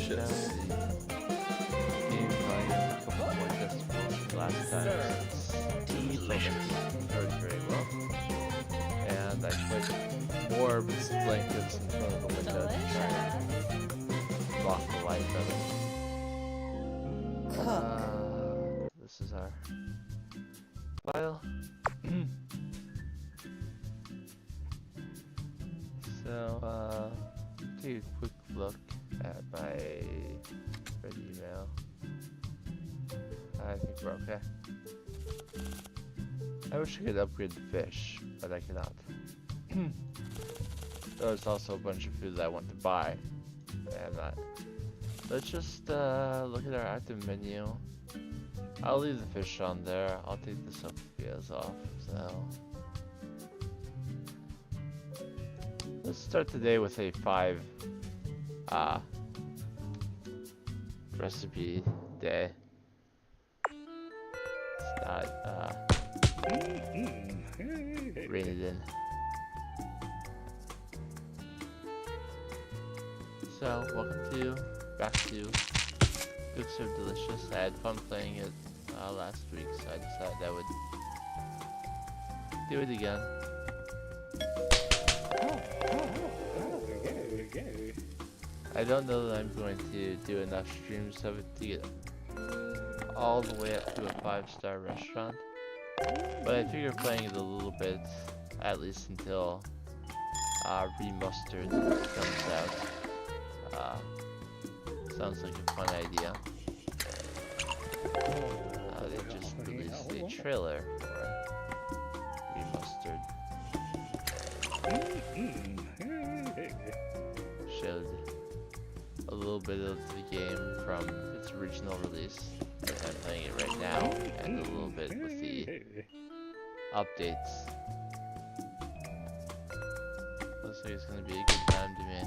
delicious. Game finding a couple more decibels last time. Delicious. Heard very well. And I put more blankets in front of the window to try and block the light better. This is our file. So, take a quick look at my red email. I think we're okay. I wish I could upgrade the fish, but I cannot. There's also a bunch of food that I want to buy, and I'm not. Let's just look at our active menu. I'll leave the fish on there. I'll take the Sophia's off. So let's start today with a 5 recipe day. It's not rein it in. So welcome back to Cooks Are Delicious. I had fun playing it last week, so I decided I would do it again. I don't know that I'm going to do enough streams of it to get all the way up to a 5-star restaurant, but I figure playing it a little bit, at least until Remastered comes out. Sounds like a fun idea. They just released a trailer for Remastered. Showed a little bit of the game from its original release, as I'm playing it right now, and a little bit with the updates. Looks like it's gonna be a good time to me.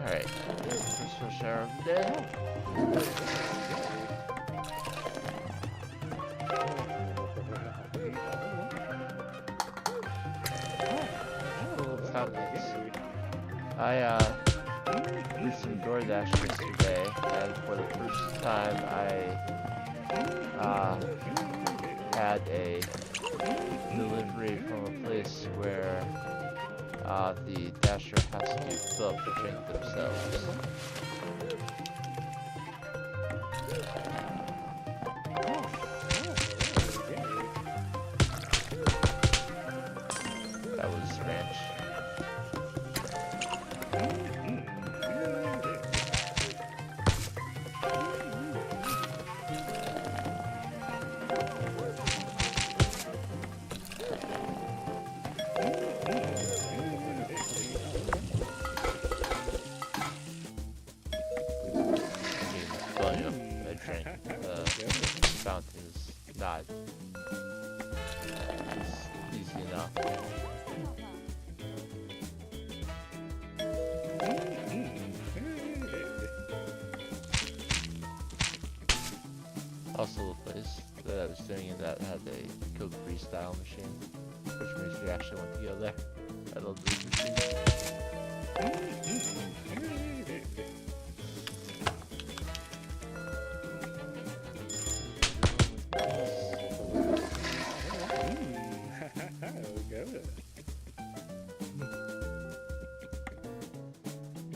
Alright, first rush hour of the day. Full of fountains. I did some DoorDash yesterday, and for the first time I had a delivery from a place where the dasher has to fill up the drink themselves. That was ranch. Fountains, not easy enough. Also, the place that I was doing in that had a Coke Freestyle machine, which makes me actually want to go there. I love these machines.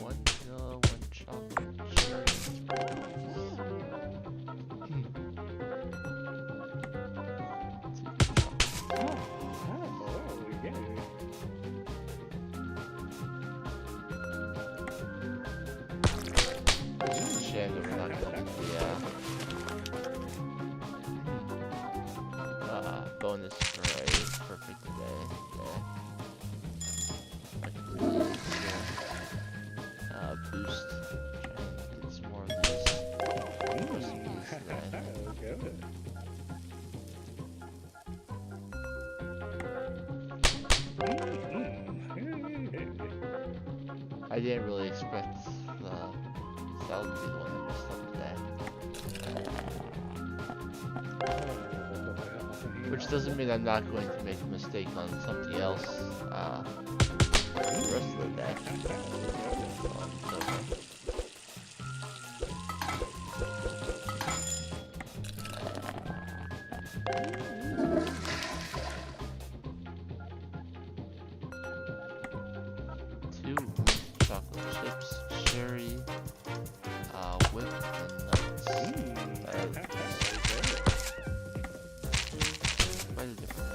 One vanilla, one chocolate, cherry, It's a shame that we're not going to the bonus for a perfect today. I can do this, boost, try and get some more of these recipes today. I didn't really expect the salad to be the one that messed up today. Which doesn't mean I'm not going to make a mistake on something else the rest of the day. Okay. 2 chocolate chips, cherry, whip, and nuts. Quite a different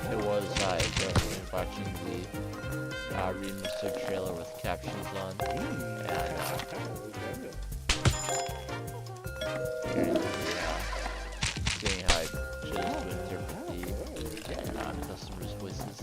It was definitely watching the remastered trailer with captions on, and seeing how I chose to interpret the customers' voices.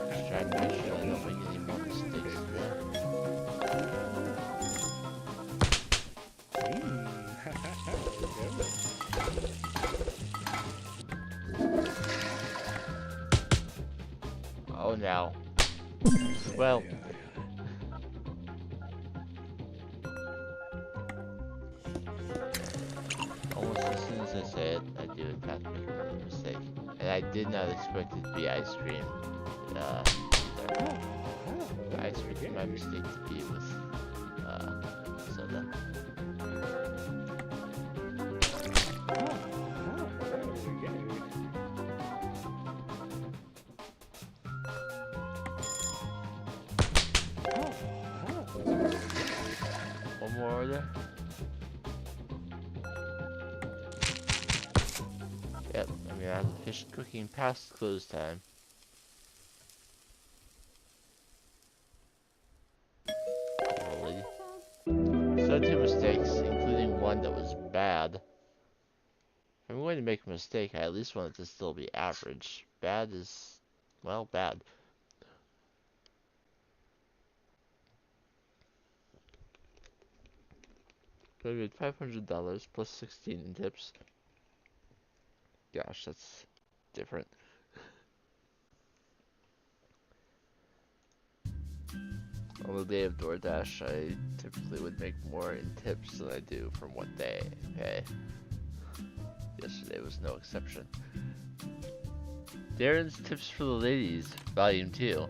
Just trying to make sure I don't make any more mistakes there. Oh no. Well. Almost as soon as I say it, I do in fact make another mistake. And I did not expect it to be ice cream. I expected my mistake to be with soda. One more order. Yep, I mean I have the fish cooking past close time. Holy. So 2 mistakes, including one that was bad. If I'm going to make a mistake, I at least want it to still be average. Bad is, well, bad. So I made $500 plus 16 in tips. Gosh, that's different. On the day of DoorDash, I typically would make more in tips than I do from what they pay. Yesterday was no exception. Darren's Tips for the Ladies, Volume 2.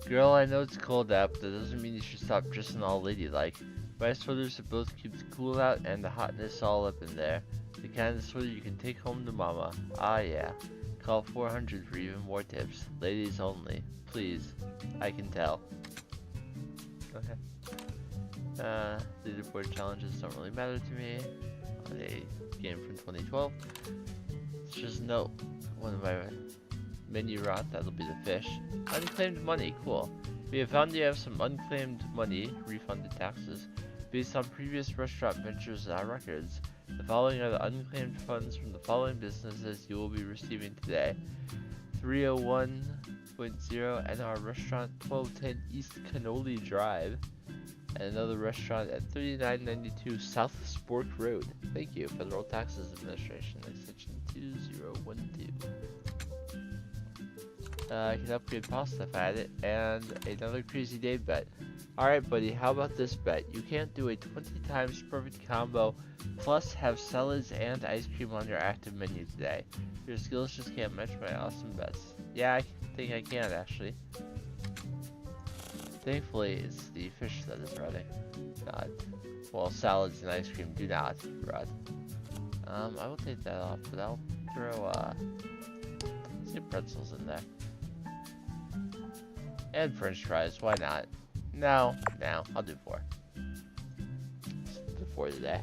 Girl, I know it's cold out, but that doesn't mean you should stop dressing all ladylike. Buy sweaters that both keep the cool out and the hotness all up in there. The kind of sweater you can take home to mama. Ah yeah. Call 400 for even more tips. Ladies only. Please. I can tell. Okay. Leaderboard challenges don't really matter to me. On a game from 2012. Let's just note one of my menu rot, that'll be the fish. Unclaimed money, cool. We have found you have some unclaimed money, refunded taxes, based on previous restaurant ventures in our records. The following are the unclaimed funds from the following businesses you will be receiving today. 301.0 NR Restaurant, 1210 East Cannoli Drive, and another restaurant at 3992 South Spork Road. Thank you, Federal Taxes Administration, extension 2012. I can upgrade pasta if I had it, and another Crazy Dave bet. Alright buddy, how about this bet? You can't do a 20 times perfect combo, plus have salads and ice cream on your active menu today. Your skills just can't match my awesome bets. Yeah, I think I can actually. Thankfully, it's the fish that is rotting. Not, well, salads and ice cream do not rot. I will take that off, but I'll throw, some pretzels in there. And french fries, why not? No, I'll do 4. Let's do 4 today.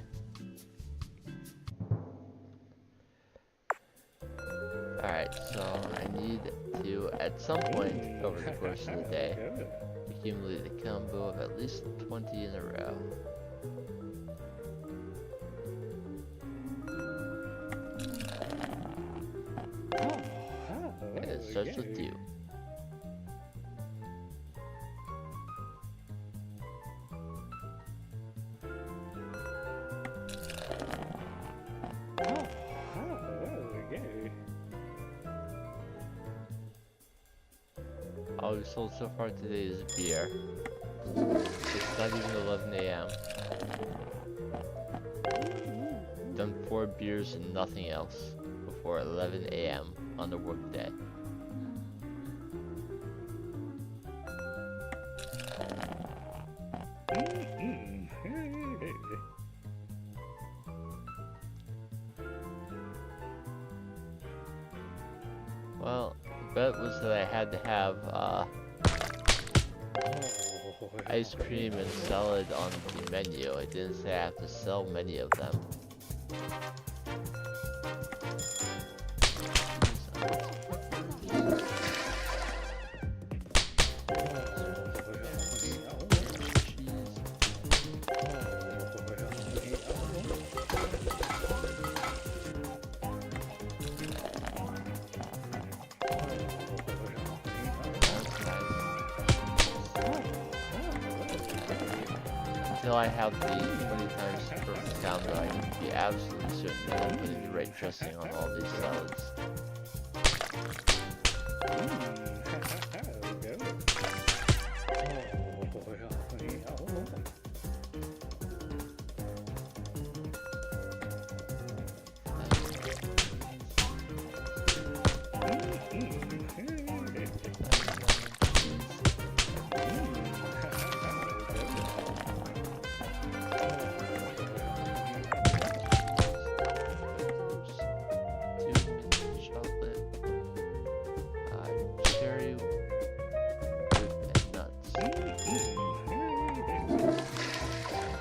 Alright, So I need to, at some point over the course of the day, accumulate a combo of at least 20 in a row. And it starts with you. All we've sold so far today is beer. It's not even 11 a.m. Done 4 beers and nothing else before 11 a.m. on the workday. Well, the bet was that I had to have ice cream and salad on the menu. I didn't say I have to sell many of them. Until I have the 20 times perfect combo, I can be absolutely certain that I'm putting the right dressing on all these salads.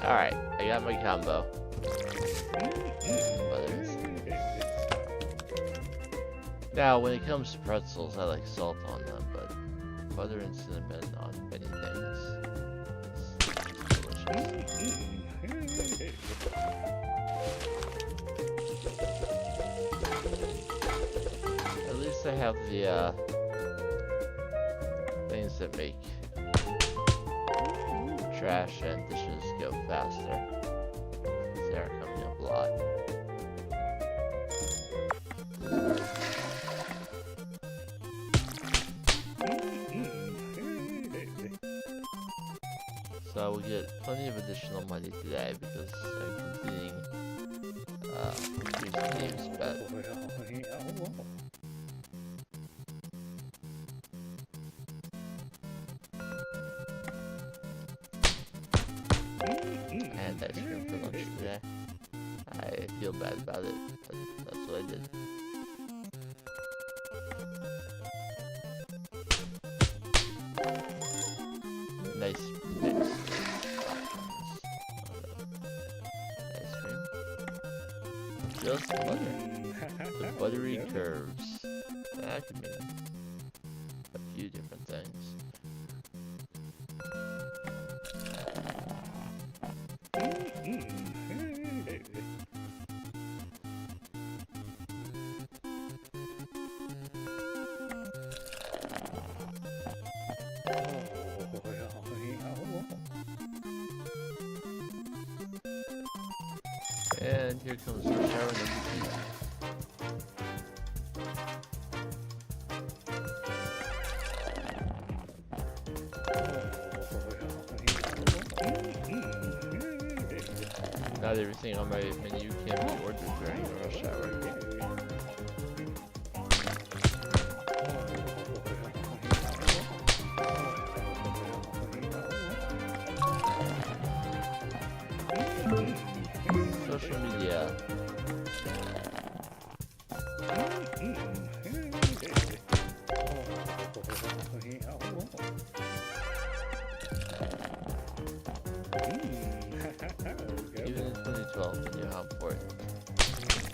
Alright, I got my combo. Now, when it comes to pretzels, I like salt on them, but butter and cinnamon on many things. It's delicious. At least I have the things that make trash and dishes go faster. They are coming up a lot. So I will get plenty of additional money today because I'm completing these games, but and ice cream for lunch today. I feel bad about it, but that's what I did. Nice mix. Ice cream. Just butter. The buttery curves. That could mean a few different things. And here comes the shower number 2. Not everything on my menu can be ordered during a rush hour. Social media. Even in 2012, we knew how important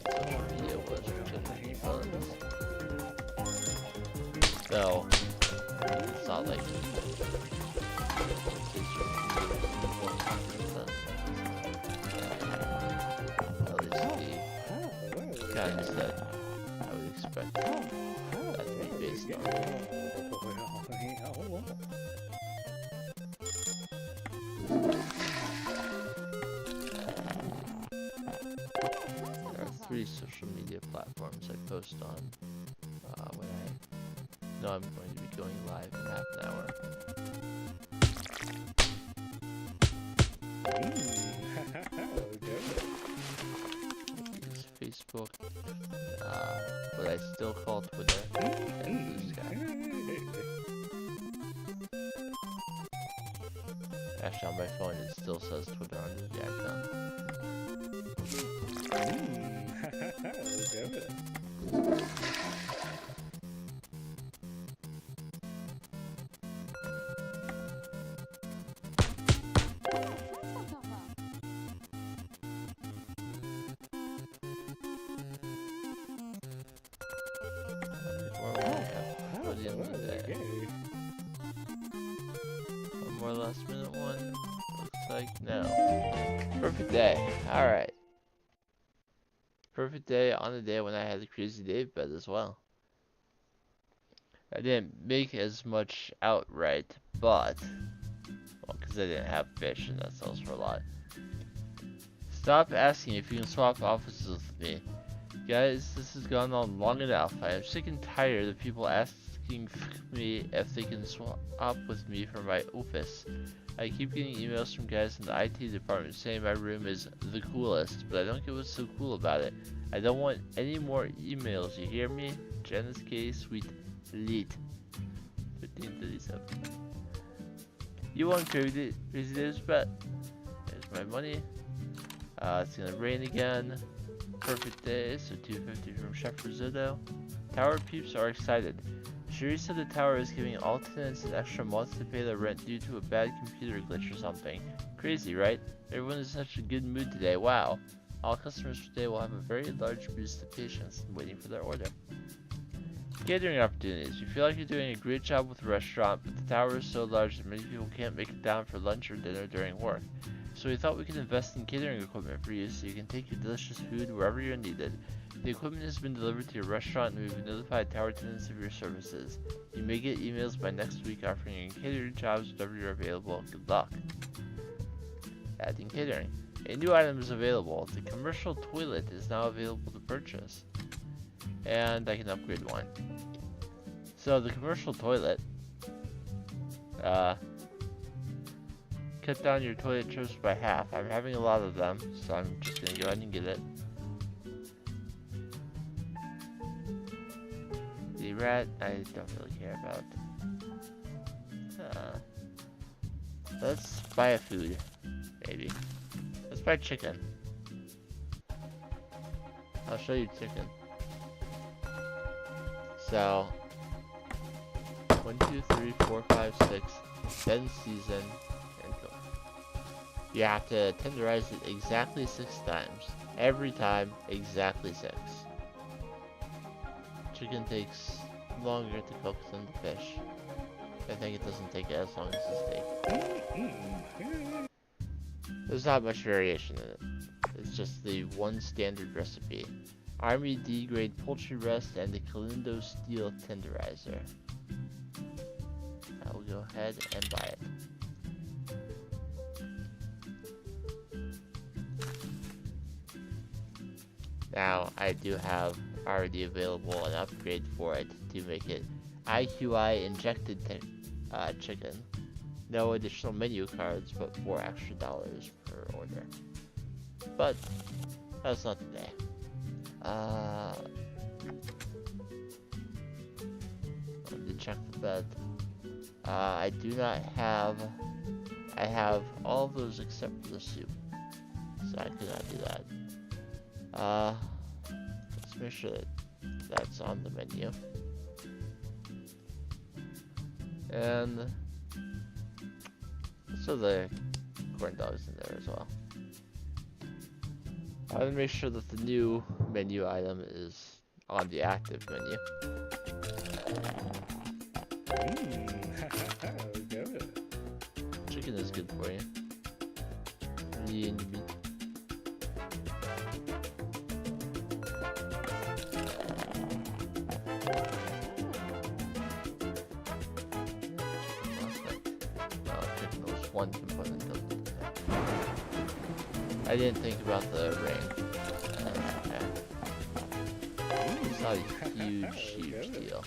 social media was for generating funds. So it's not like at least the kinds that I would expect that to be based on. There are 3 social media platforms I post on when I know I'm going to be going live in half an hour. It's Facebook, but I still call Twitter and Blue Sky. Actually, on my phone it still says Twitter under the icon. One more last minute one. Looks like no. Perfect day. Alright. Perfect day on the day when I had the Crazy Dave bet as well. I didn't make as much outright, but well, because I didn't have fish and that sells for a lot. Stop asking if you can swap offices with me. Guys, this has gone on long enough. I am sick and tired of people asking me if they can swap with me for my office. I keep getting emails from guys in the IT department saying my room is the coolest, but I don't get what's so cool about it. I don't want any more emails, you hear me? Janice K. Sweet Leet. 1537. You want Crazy Dave's bet? There's my money. It's gonna rain again. Perfect day, so 250 from Chef Risotto. Tower peeps are excited. Sherry said the tower is giving all tenants an extra month to pay their rent due to a bad computer glitch or something. Crazy, right? Everyone is in such a good mood today, wow. All customers today will have a very large boost of patience in waiting for their order. Catering opportunities. You feel like you're doing a great job with the restaurant, but the tower is so large that many people can't make it down for lunch or dinner during work. So we thought we could invest in catering equipment for you so you can take your delicious food wherever you're needed. The equipment has been delivered to your restaurant and we've notified tower tenants of your services. You may get emails by next week offering you catering jobs whenever you're available. Good luck. Adding catering. A new item is available. The commercial toilet is now available to purchase. And I can upgrade one. So the commercial toilet, cut down your toilet trips by half. I'm having a lot of them, so I'm just gonna go ahead and get it. The rat, I don't really care about. Let's buy a food, maybe. Let's buy chicken. I'll show you chicken. So, 1, 2, 3, 4, 5, 6, then season, and cook. You have to tenderize it exactly 6 times. Every time, exactly 6. Chicken takes longer to cook than the fish. I think it doesn't take as long as the steak. There's not much variation in it. It's just the one standard recipe. Army D grade poultry breast and the Calindo steel tenderizer. I will go ahead and buy it. Now I do have already available an upgrade for it to make it IQI injected chicken. No additional menu cards, but $4 extra per order. But that's not today. Let me check the bed. I do not have. I have all of those except for the soup, so I could not do that. Let's make sure that that's on the menu. And so the corn dogs in there as well. I want to make sure that the new menu item is on the active menu. Good. Chicken is good for you. Lean meat. Chicken was one component of it. I didn't think about the ring. It's not a huge deal.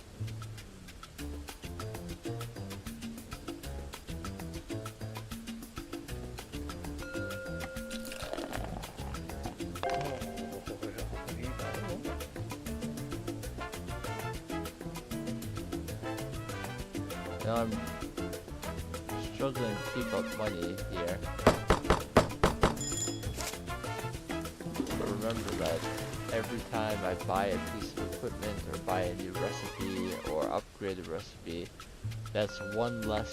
Now I'm struggling to keep up money here. But remember that every time I buy a piece of equipment or buy a new recipe or upgrade a recipe, that's one less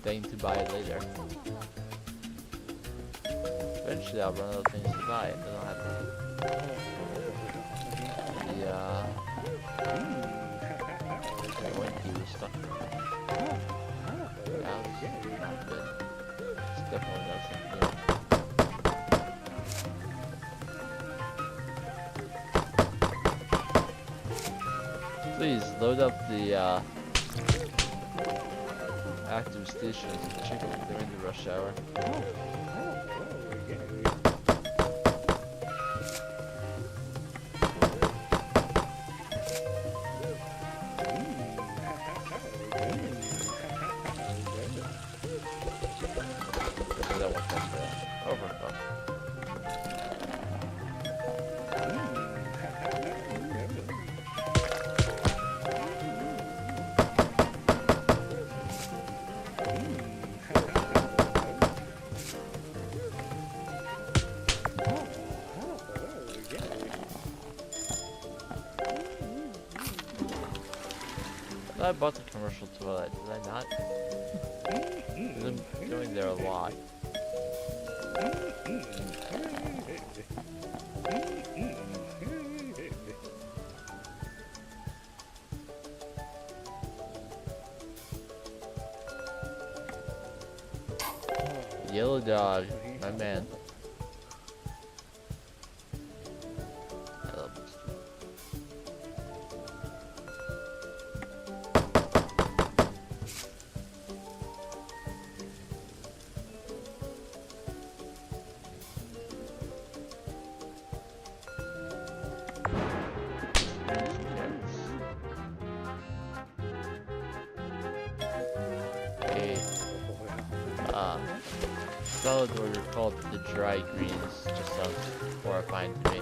thing to buy later. Eventually I'll run out of things to buy and then I'll have the Winky was stuck. Yeah, it's not good. It's definitely not something new. Please load up the active stations of chicken during the rush hour. I bought the commercial toilet, did I not? I'm going there a lot. Yellow dog, my man. I love this. Salad order called the dry greens just sounds horrifying to me.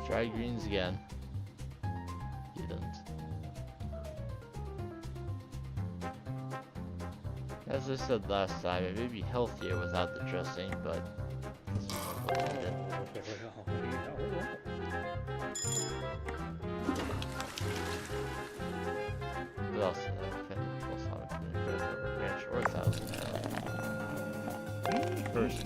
Dry greens again. You don't. As I said last time, it may be healthier without the dressing, but this is what I did. What else did I defend? Plus how I finished ranch or 1,000. First.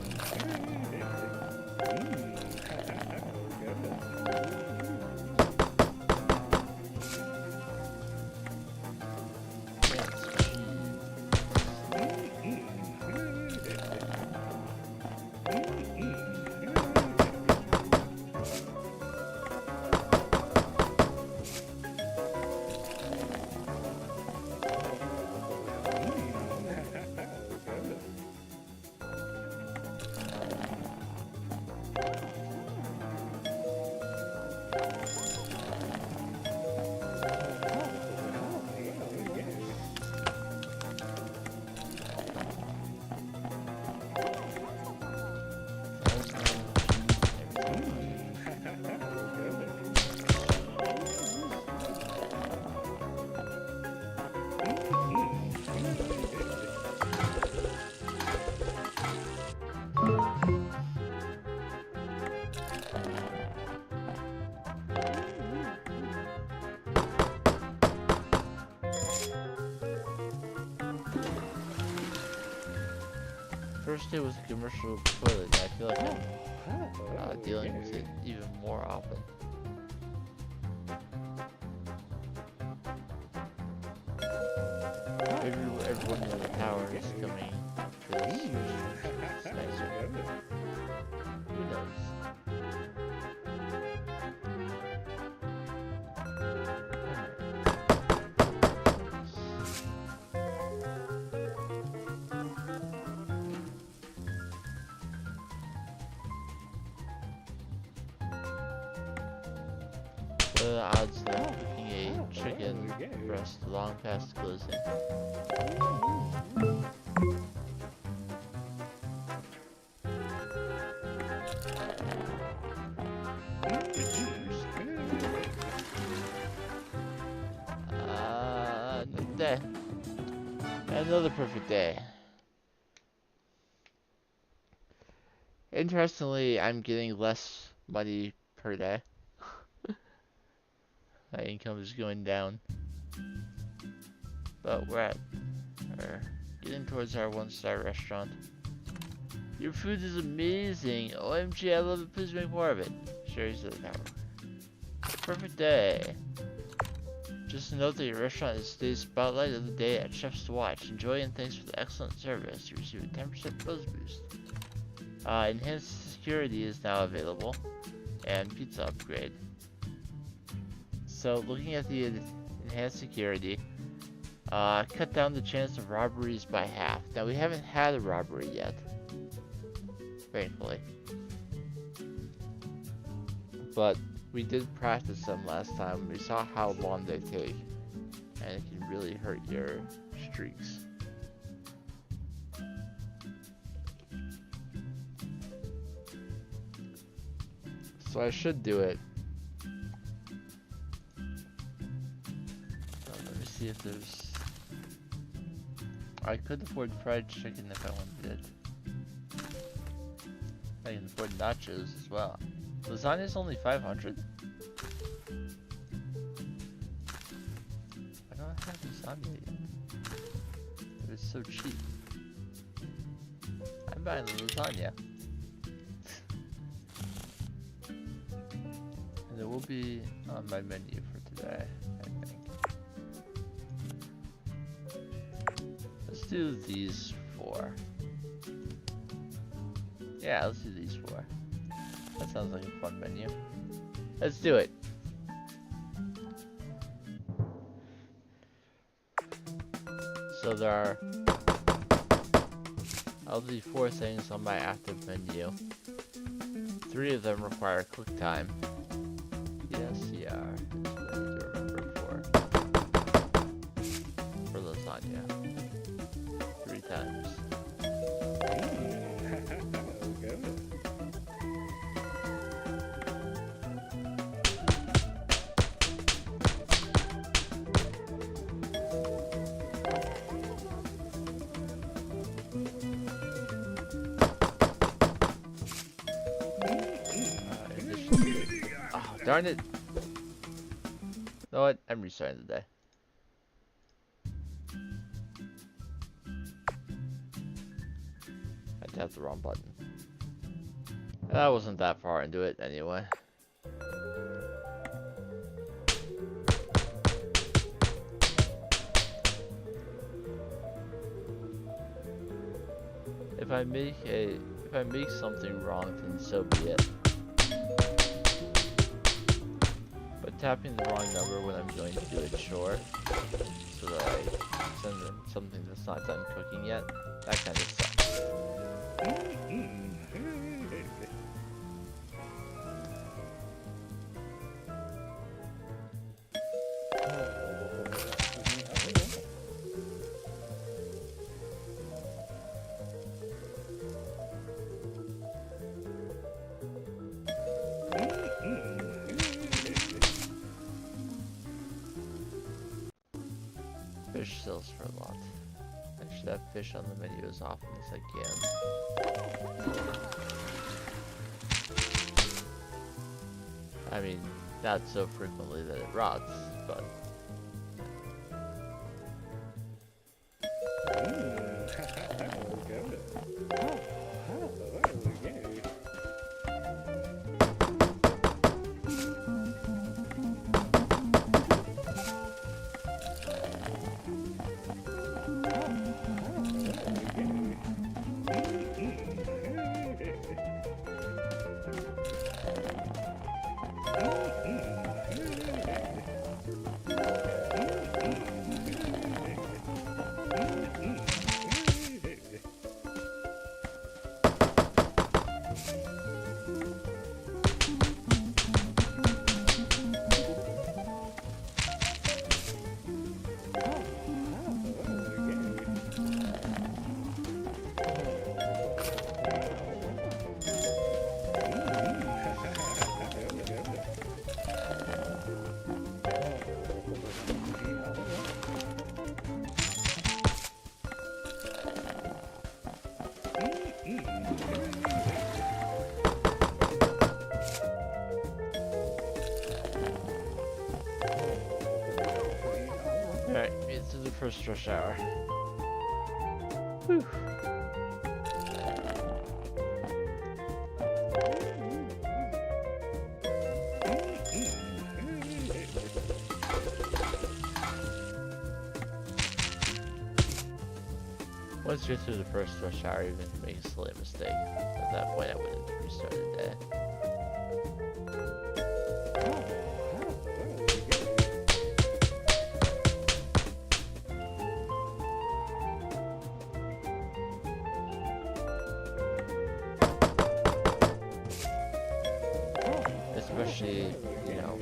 first day was a commercial toilet, and I feel like I'm dealing with it even more often. Everyone in the tower is coming to this huge nicer. Who knows? The odds of cooking a chicken breast long past closing. Another day. Another perfect day. Interestingly, I'm getting less money per day. My income is going down. But we're getting towards our 1-star restaurant. Your food is amazing. OMG, I love it. Please make more of it. Sherry's to the tower. Perfect day. Just to note that your restaurant is today's spotlight of the day at Chef's Watch. Enjoy and thanks for the excellent service. You receive a 10% buzz boost. Enhanced security is now available. And pizza upgrade. So looking at the enhanced security, cut down the chance of robberies by half. Now we haven't had a robbery yet, thankfully, but we did practice them last time. We saw how long they take, and it can really hurt your streaks. So I should do it. See if there's... I could afford fried chicken if I wanted it. I can afford nachos as well. Lasagna's only 500. I don't have lasagna yet. But it's so cheap. I'm buying the lasagna. And it will be on my menu for today, I think. Let's do these 4. Yeah, let's do these 4. That sounds like a fun menu. Let's do it. So there are of the 4 things on my active menu. 3 of them require quick time. DSCR is what I need to remember for lasagna. 3 times. Oh, darn it! You know what? I'm restarting the day. I tapped the wrong button. That wasn't that far into it anyway. If I make something wrong, then so be it. But tapping the wrong number when I'm going to do a chore, so that I send them something that's not done cooking yet, that kind of sucks. Fish sells for a lot. I should have fish on the menu as often as I can. I mean, not so frequently that it rots, but... Alright, it's the first rush hour. Whew. Once you're through the first rush hour, even if you make a silly mistake, at that point I wouldn't restart the day. Especially, you know,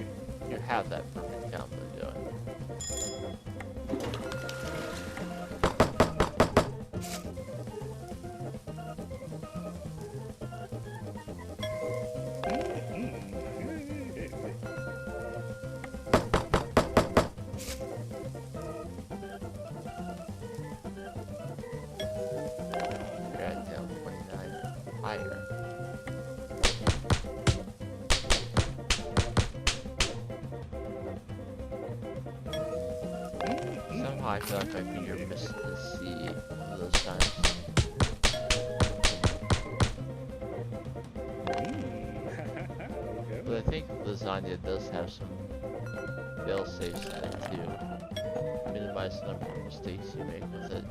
you have that perfect combo going. You're at down 29 higher. Somehow I feel like my finger missed the C one of those times. But I think lasagna does have some fail-safes in it too. Minimize the number of mistakes you make with it.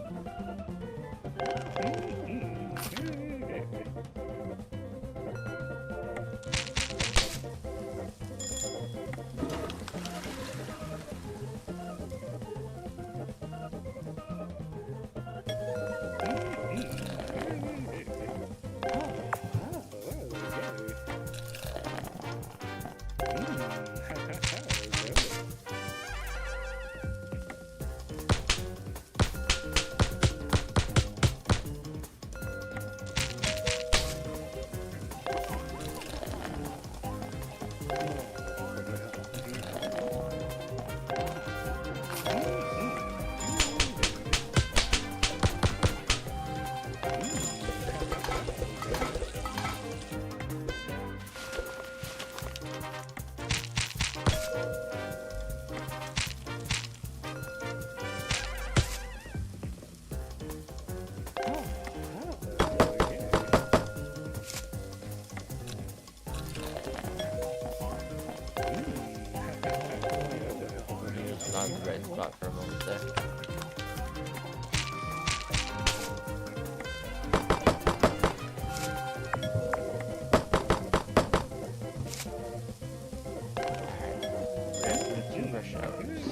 Not in the right spot for a moment there. Alright, we're at 2 rush hours.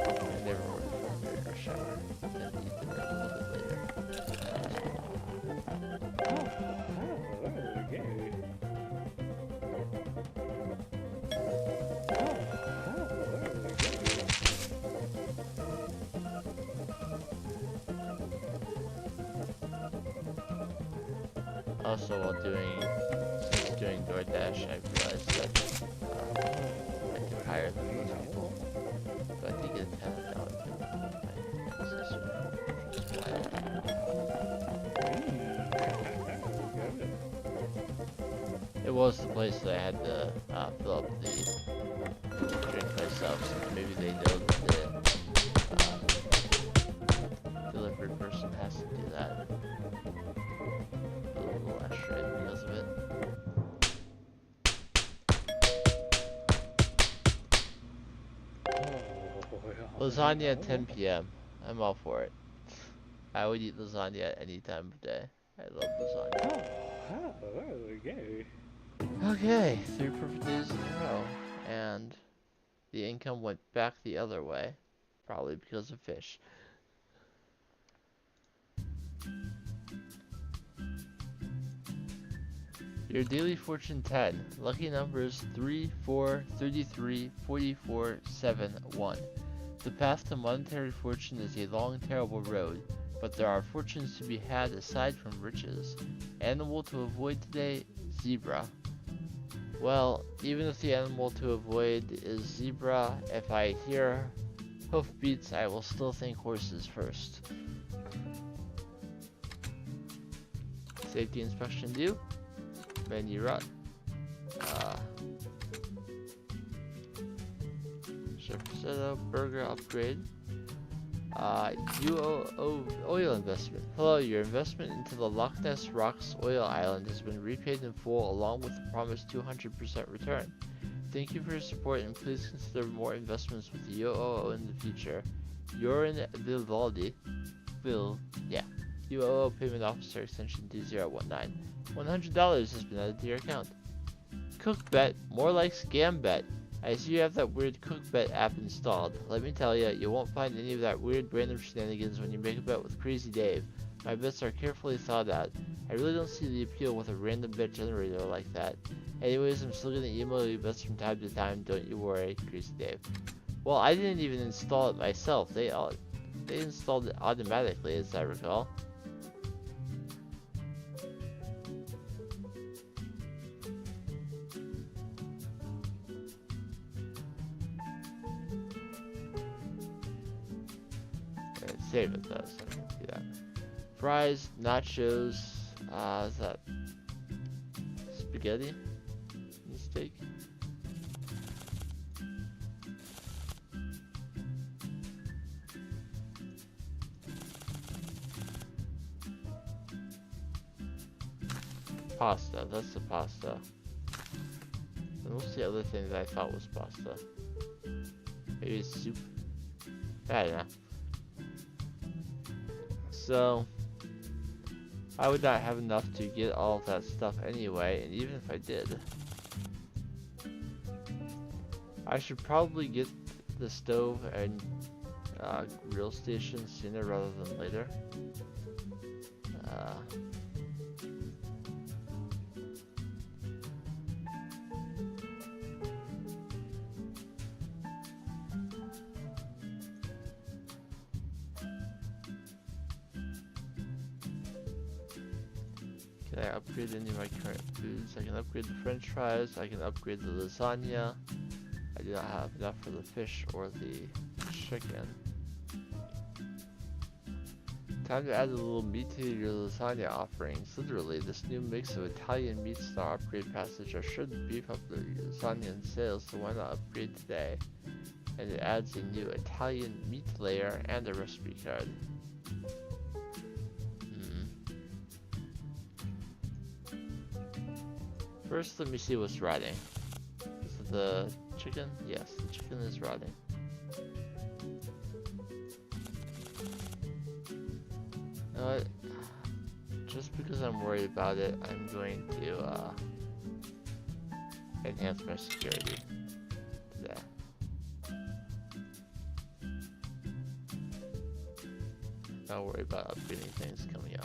I never ordered for a rush hour. Then eat dinner a little bit later. Also, while since doing DoorDash, I realized that I do higher than most people. So I did get a $10 tip from my sister. It was the place that I had to fill up the drink myself, so maybe they know that the delivery person has to do that. A little extra because of it. Lasagna at 10 p.m. I'm all for it. I would eat lasagna at any time of day. I love lasagna. Okay. Okay, 3 perfect days in a row. And the income went back the other way. Probably because of fish. Your daily fortune 10. Lucky numbers 3, 4, 33, 44, 7, 1. The path to monetary fortune is a long, terrible road, but there are fortunes to be had aside from riches. Animal to avoid today, zebra. Well, even if the animal to avoid is zebra, if I hear hoofbeats, I will still think horses first. Safety inspection due. Menu run. Surface setup, burger upgrade. UOO oil investment. Hello, your investment into the Loch Ness Rocks oil island has been repaid in full along with the promised 200% return. Thank you for your support and please consider more investments with the UOO in the future. Joran Vivaldi. UOO Payment Officer Extension 2019. $100 has been added to your account. Cook bet, more like scam bet. I see you have that weird Cookbet app installed. Let me tell you, you won't find any of that weird random shenanigans when you make a bet with Crazy Dave. My bets are carefully thought out. I really don't see the appeal with a random bet generator like that. Anyways, I'm still gonna email you bets from time to time, don't you worry, Crazy Dave. Well, I didn't even install it myself. They installed it automatically, as I recall. Save it though, so I can do that. Fries, nachos, is that spaghetti? Steak? Pasta, that's the pasta. And what's the other thing that I thought was pasta? Maybe soup? I don't know. So, I would not have enough to get all of that stuff anyway, and even if I did, I should probably get the stove and grill station sooner rather than later. Can I upgrade any of my current foods? I can upgrade the french fries, I can upgrade the lasagna. I do not have enough for the fish or the chicken. Time to add a little meat to your lasagna offerings. Literally, this new mix of Italian meat star upgrade passage are sure to beef up the lasagna in sales, so why not upgrade today? And it adds a new Italian meat layer and a recipe card. First, let me see what's rotting. Is it the chicken? Yes, the chicken is rotting. You know what? Just because I'm worried about it, I'm going to enhance my security today. Not worry about upgrading things coming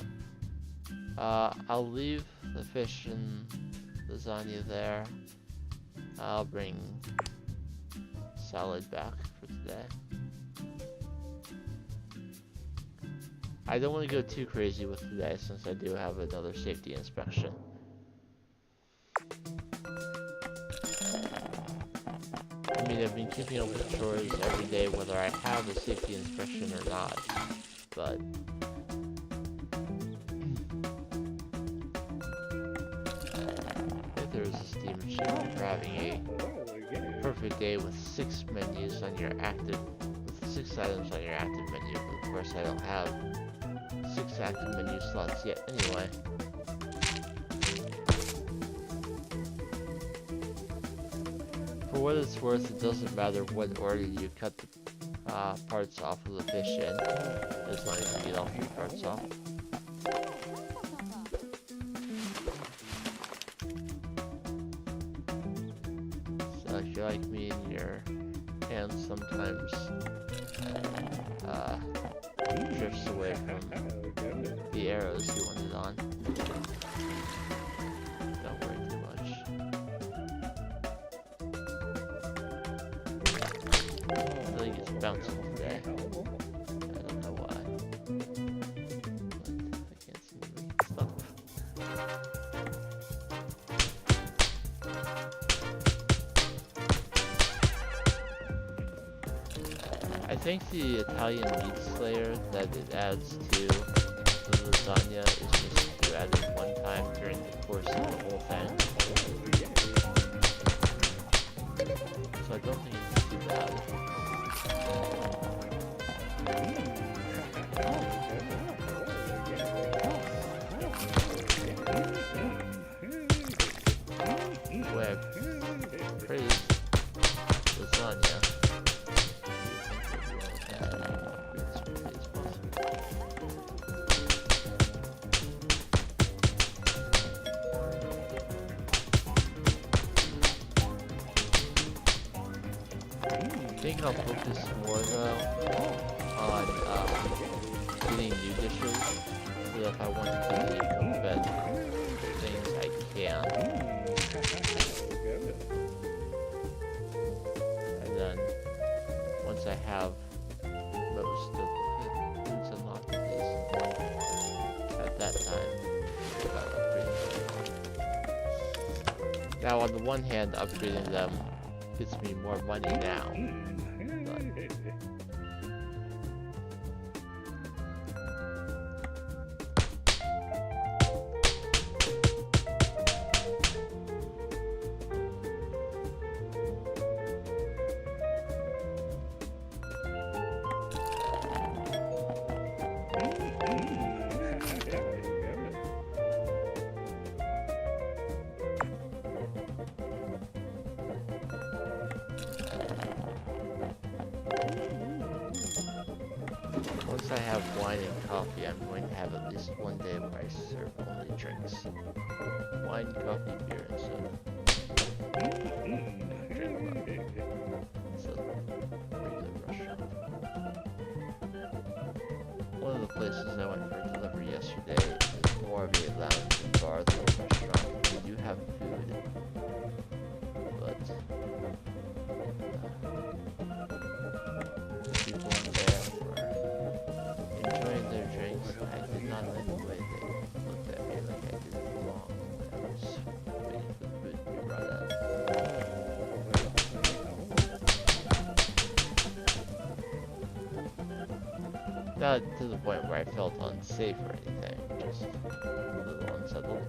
up. I'll leave the fish and lasagna there. I'll bring salad back for today. I don't want to go too crazy with today since I do have another safety inspection. I mean, I've been keeping up with chores every day whether I have a safety inspection or not, but there's a option for having a perfect day with 6 menus on your active, with 6 items on your active menu. But of course, I don't have 6 active menu slots yet anyway. For what it's worth, it doesn't matter what order you cut the parts off of the fish in, as long as you get all 3 parts off. So if you're like me and your hand sometimes drifts away from the arrows you want it on, don't worry too much. I think it's bouncing today. I don't know why. But I can't seem to make it stop. I think the Italian meat slayer that it adds to the lasagna is just to add it one time during the course of the whole thing. So I don't think it's too bad. The way I praise lasagna, I think I'll focus more though on getting new dishes, so that if I want to cook things I can. And then once I have most of the foods unlocked at least, at that time I'll upgrade them. Now on the one hand, upgrading them gets me more money now. But once I have wine and coffee, I'm going to have at least one day where I serve only drinks. Wine, coffee, beer, and soda. Drink coffee. It's a regular restaurant. One of the places I went for delivery yesterday is more of a lounge and bar than a restaurant. They do have food, but people in there were enjoying their drinks. I did not like the way they looked at me like I didn't belong when I was waiting for the food to be brought out. Not to the point where I felt unsafe or anything, just a little unsettled.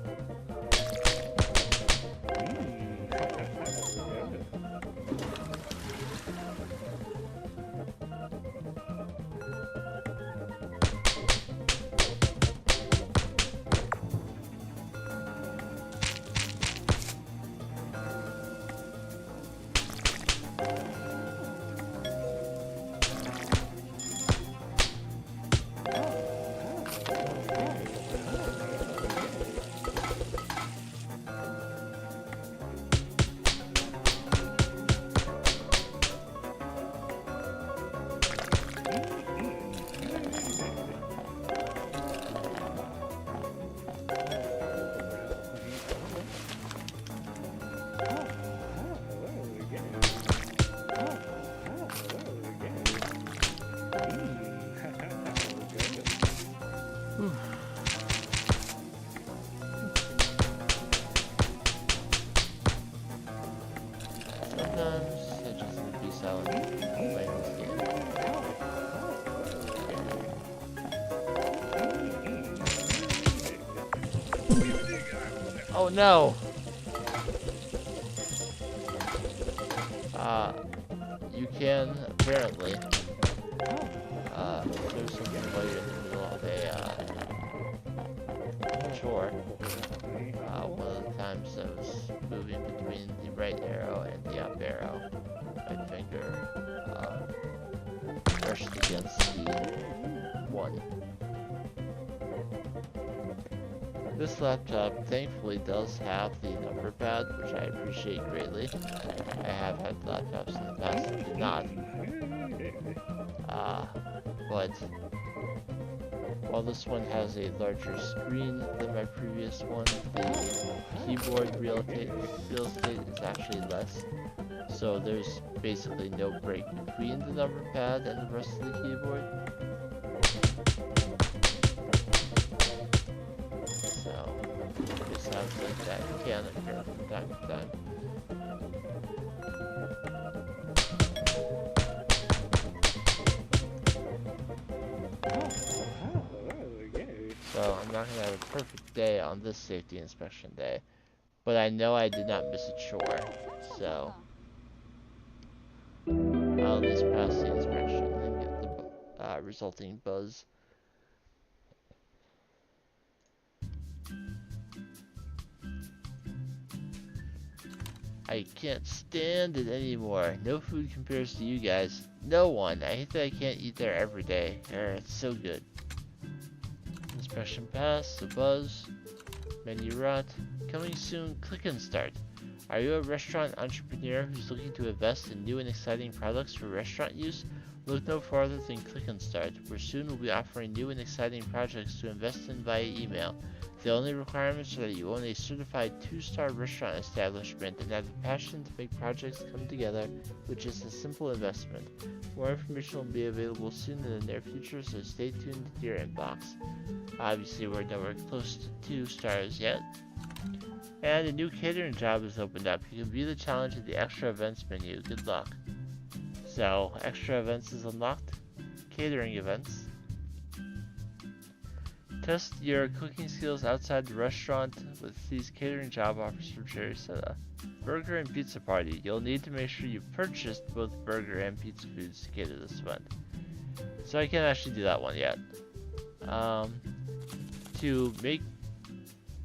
Oh no! You can apparently do something while you're in the middle of a chore. One of the times I was moving between the right arrow and the up arrow, my finger brushed against the one. This laptop thankfully does have the number pad, which I appreciate greatly. I have had laptops in the past that did not. But while this one has a larger screen than my previous one, the keyboard real estate is actually less. So there's basically no break between the number pad and the rest of the keyboard. So it sounds like that can occur from time to time. So I'm not gonna have a perfect day on this safety inspection day, but I know I did not miss a chore, so I'll at least pass the inspection and get the resulting buzz. I can't stand it anymore. No food compares to you guys. No one. I hate that I can't eat there every day. It's so good. Inspection pass, the buzz, menu rot. Coming soon, click and start. Are you a restaurant entrepreneur who's looking to invest in new and exciting products for restaurant use? Look no farther than Click and Start, where soon we'll be offering new and exciting projects to invest in via email. The only requirements are that you own a certified 2-star restaurant establishment and have the passion to make projects come together, which is a simple investment. More information will be available soon in the near future, so stay tuned to your inbox. Obviously, we're nowhere close to 2 stars yet. And a new catering job has opened up. You can view the challenge in the extra events menu. Good luck. So, extra events is unlocked. Catering events. Test your cooking skills outside the restaurant with these catering job offers from Cherry Soda. Burger and pizza party. You'll need to make sure you've purchased both burger and pizza foods to cater this event. So I can't actually do that one yet. To make...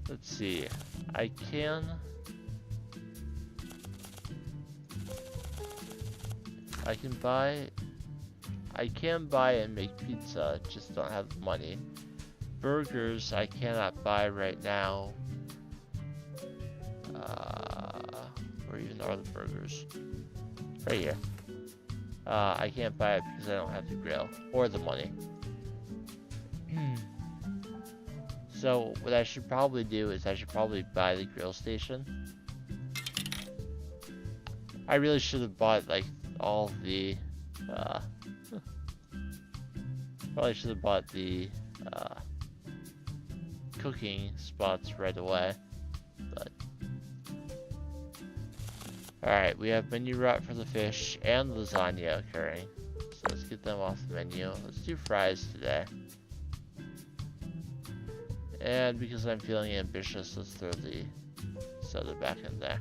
Let's see. I can buy and make pizza, just don't have the money. Burgers I cannot buy right now. Where even are the burgers? Right here. I can't buy it because I don't have the grill or the money. So what I should probably do is I should probably buy the grill station. I really should have bought like all the probably should have bought the cooking spots right away, but alright, we have menu rot for the fish and lasagna occurring, so let's get them off the menu. Let's do fries today. And because I'm feeling ambitious, let's throw the soda back in there.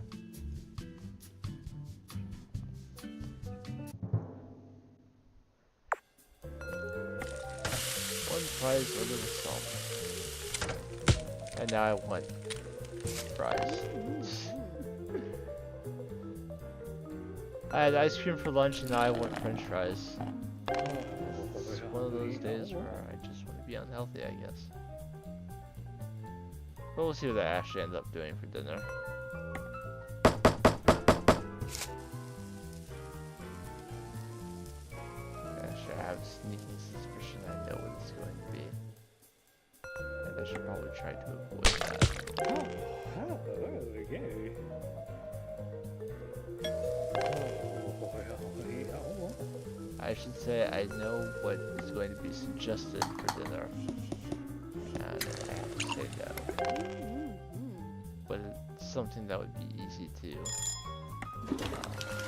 One fries over the salt. And now I want fries. I had ice cream for lunch and now I want french fries. It's one of those days where I just want to be unhealthy, I guess. But we'll see what I actually end up doing for dinner. Actually, I have a sneaking suspicion I know what it's going to be. And I should probably try to avoid that. I should say I know what is going to be suggested for dinner. And I have to say no. But it's something that would be easy to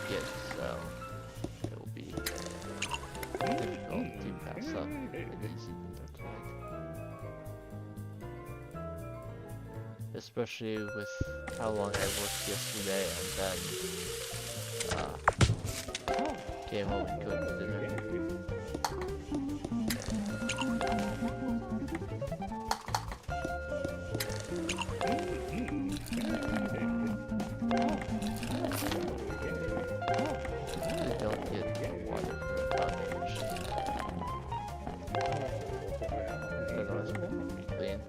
get, so it will be difficult to pass up an easy dinner tonight. Especially with how long I worked yesterday and then came home and cooked dinner. I don't get water from a fountain machine. That was pretty clean.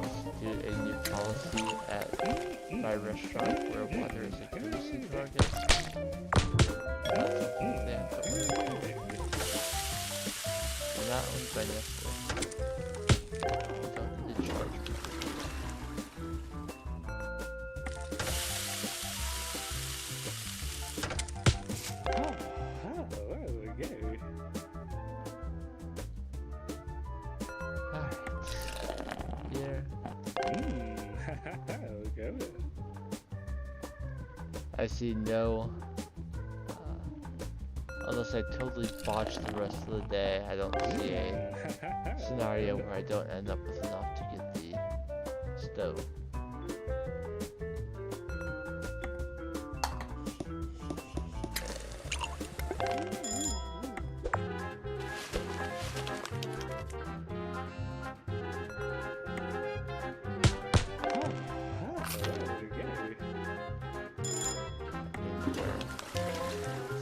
Institute a new policy at my restaurant where water is a courtesy to our guests. That's something they have to work with. We're not owned by Nestle. We don't need to charge people. Alright. Here. I see no, unless I totally botch the rest of the day, I don't see a scenario where I don't end up with enough to get the stove.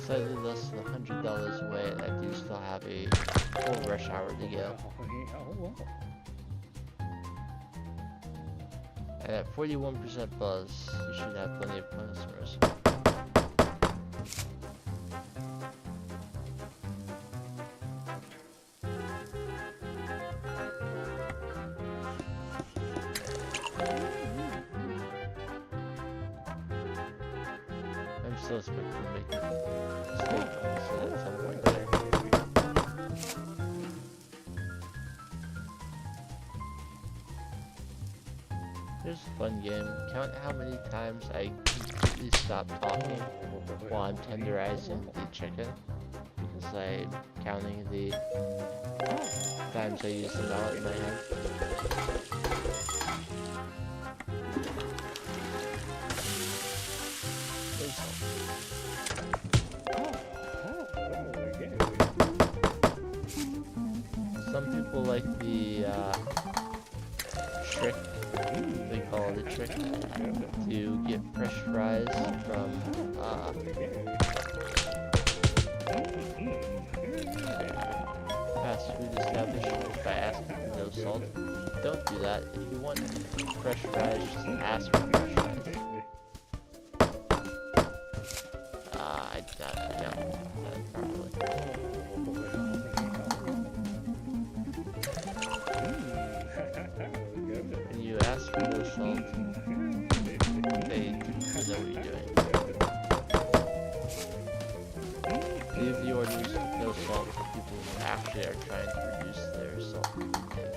Slightly less than $100 away, and I do still have a full rush hour to go. And at 41% buzz, you should have plenty of customers. I'm still expecting to make a mistake at some point there. Here's a fun game. Count how many times I completely stop talking while I'm tenderizing the chicken, because I'm counting the times I use the mallet in my hand. Some people like the trick, they call it a trick, to get fresh fries from fast food establishments by asking for no salt. Don't do that. If you want fresh fries, just ask for fresh fries. I did not count that properly. When you ask for no salt, they know what you're doing. Leave the orders with no salt for people who actually are trying to reduce their salt intake.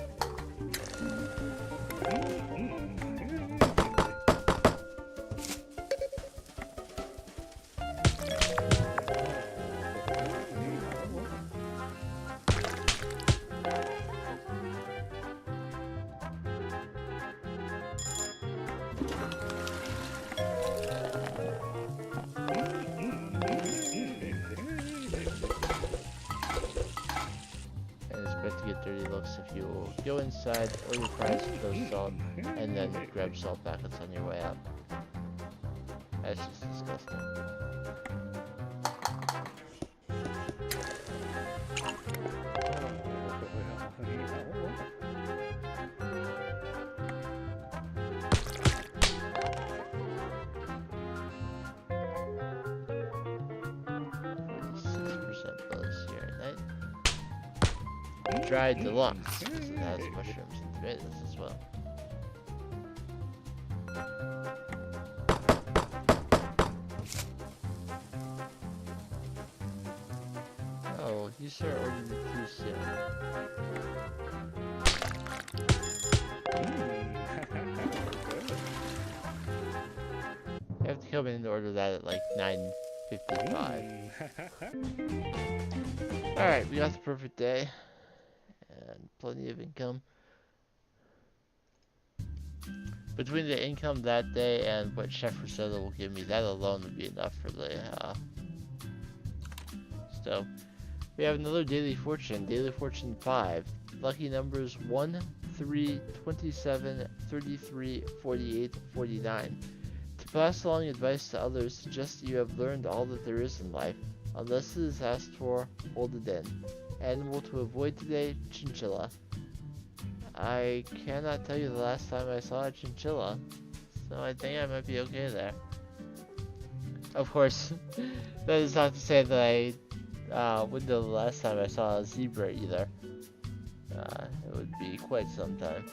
To get dirty looks if you go inside, order fries with no salt, and then grab salt packets on your way out. That's just disgusting. Dried deluxe, because it has mushrooms and tomatoes as well. start ordering too soon. You have to come in and order that at like 9:55. Alright, we got the perfect day. And plenty of income. Between the income that day and what Chef Rosetta will give me, that alone would be enough for the so we have another daily fortune, daily fortune 5. Lucky numbers 1, 3, 27, 33, 48, 49. To pass along advice to others suggests that you have learned all that there is in life. Unless it is asked for, hold it in. Animal to avoid today, chinchilla. I cannot tell you the last time I saw a chinchilla, so I think I might be okay there. Of course, that is not to say that I wouldn't know the last time I saw a zebra either. It would be quite some time.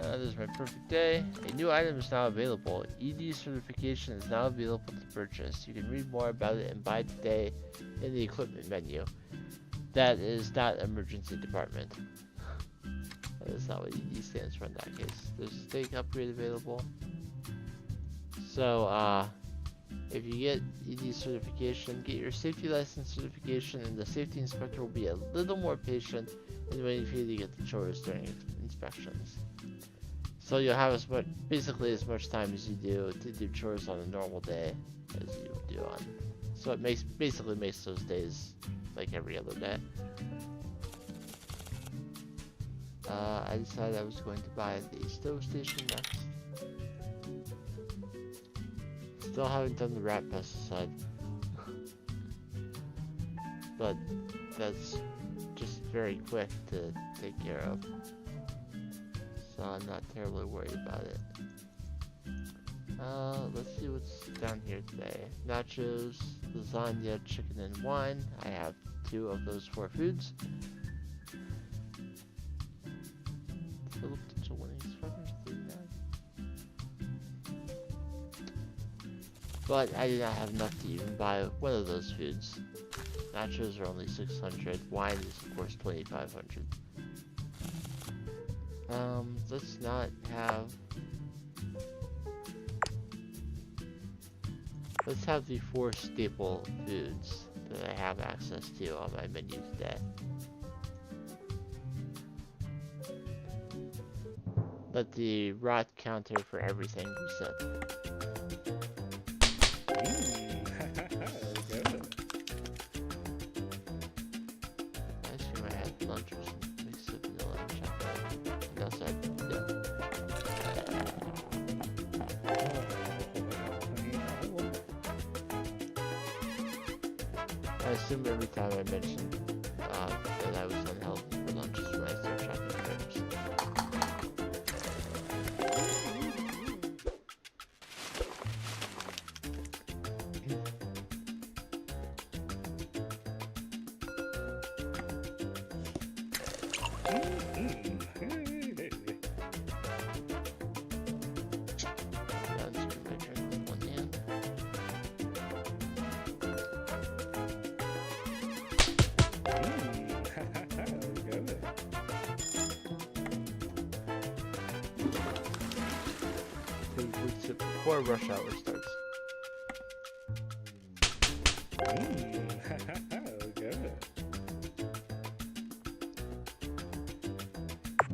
This is my perfect day. A new item is now available. ED certification is now available to purchase. You can read more about it and buy today in the equipment menu. That is not emergency department. That is not what ED stands for in that case. There's a steak upgrade available. So, if you get ED certification, get your safety license certification, and the safety inspector will be a little more patient in waiting for you to get the chores during inspections. So you'll have basically as much time as you do to do chores on a normal day as you do on. So it basically makes those days like every other day. I decided I was going to buy the stove station next. Still haven't done the rat pesticide. But that's just very quick to take care of. So I'm not terribly worried about it. Let's see what's down here today. Nachos, lasagna, chicken, and wine. I have 2 of those 4 foods. Total potential winnings, 539. But I do not have enough to even buy one of those foods. Nachos are only 600. Wine is of course 2,500. Let's not have... Let's have the 4 staple foods that I have access to on my menu today. Let the rot counter for everything be set. I assume I had lunch with some mixed vanilla and chocolate. Yes, I did. I assume every time I mentioned that I was unhealthy for lunch is when I start chocolate chips. Before rush hour starts. Good.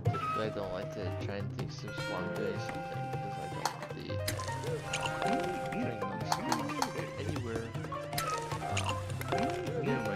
Typically, I don't like to try and take so long doing something because I don't want the drink on screen anywhere near my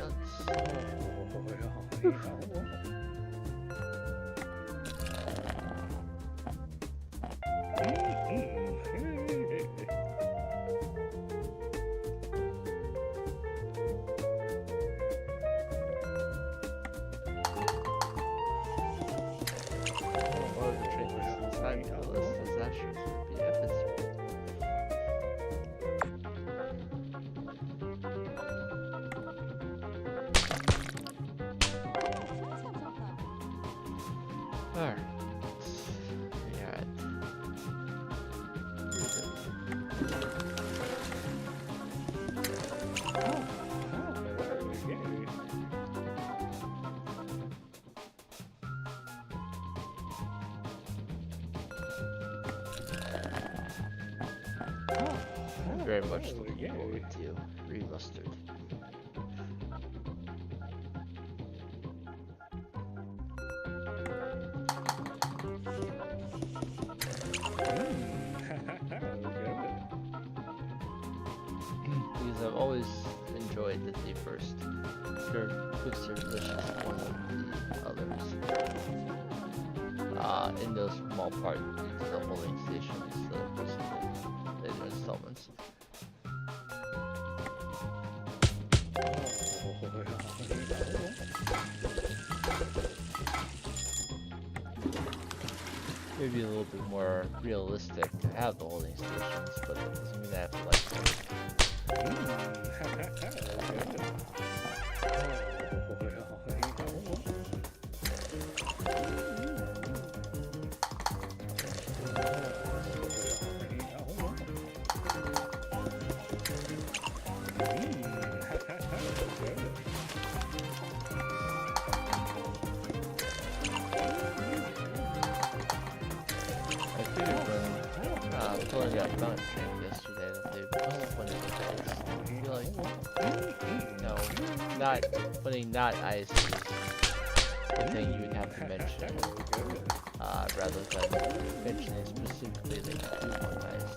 One of the traits inside the list is Asher's would be epic. Alright. Yeah. I'm very much looking forward to Remastered. Because I've always enjoyed the first Quick Service Delicious one of the others. In those small part into the holding stations, the later installments. Maybe a little bit more realistic to have the holding stations, but that doesn't mean I have to like them. Pulling out Mountain Train yesterday that they put in the ice. I feel like, no, not putting not ice is the thing you would have to mention, rather than mentioning specifically that you do want ice.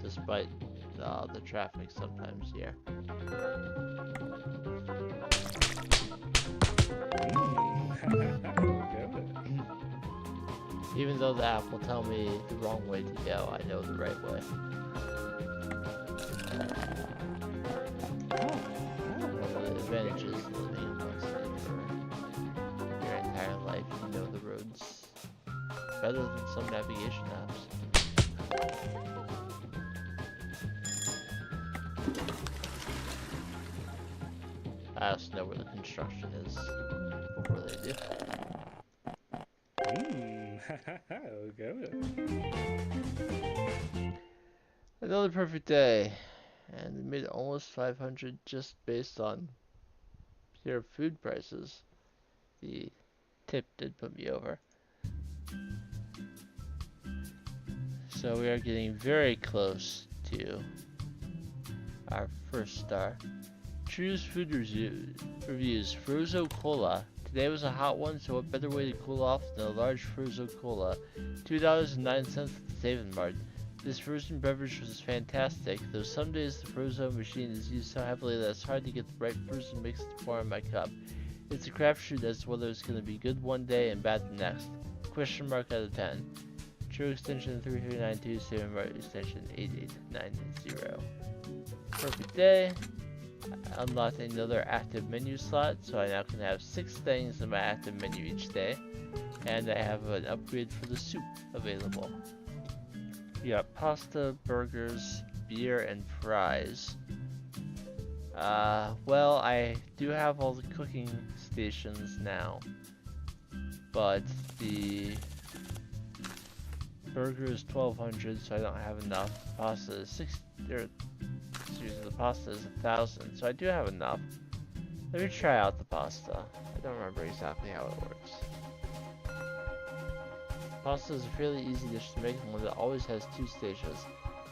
Despite the traffic sometimes here. Even though the app will tell me the wrong way to go, I know the right way. One of the advantages of living in one city for your entire life, you know the roads better than some navigation apps. I also know where the construction is before they do. Another perfect day, and we made almost 500 just based on pure food prices. The tip did put me over. So we are getting very close to our first star. Choose food reviews. Fruzo Cola. Today was a hot one, so what better way to cool off than a large Fruzo Cola? $2.09 at the Saving Mart. This frozen beverage was fantastic, though some days the Fruzo machine is used so heavily that it's hard to get the right frozen mix to pour in my cup. It's a crapshoot as to whether it's going to be good one day and bad the next. Question mark out of 10. True extension 3392, Saving Mart extension 8890. Perfect day. I unlocked another active menu slot, so I now can have 6 things in my active menu each day. And I have an upgrade for the soup available. We got pasta, burgers, beer, and fries. Well, I do have all the cooking stations now, but the burger is 1200, so I don't have enough. Pasta is 60, excuse me, the pasta is 1000, so I do have enough. Let me try out the pasta. I don't remember exactly how it works. Pasta is a fairly easy dish to make, and one that always has two stages: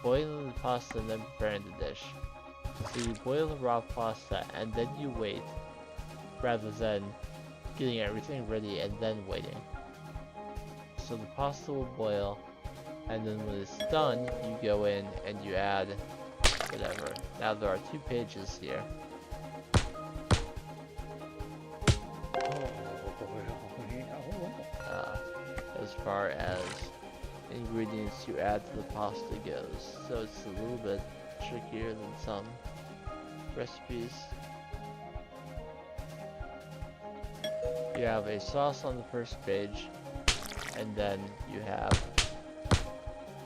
boiling the pasta and then preparing the dish. So you boil the raw pasta and then you wait, rather than getting everything ready and then waiting. So the pasta will boil, and then when it's done, you go in and you add whatever. Now there are 2 pages here. As far as ingredients you add to the pasta goes, so it's a little bit trickier than some recipes. You have a sauce on the first page, and then you have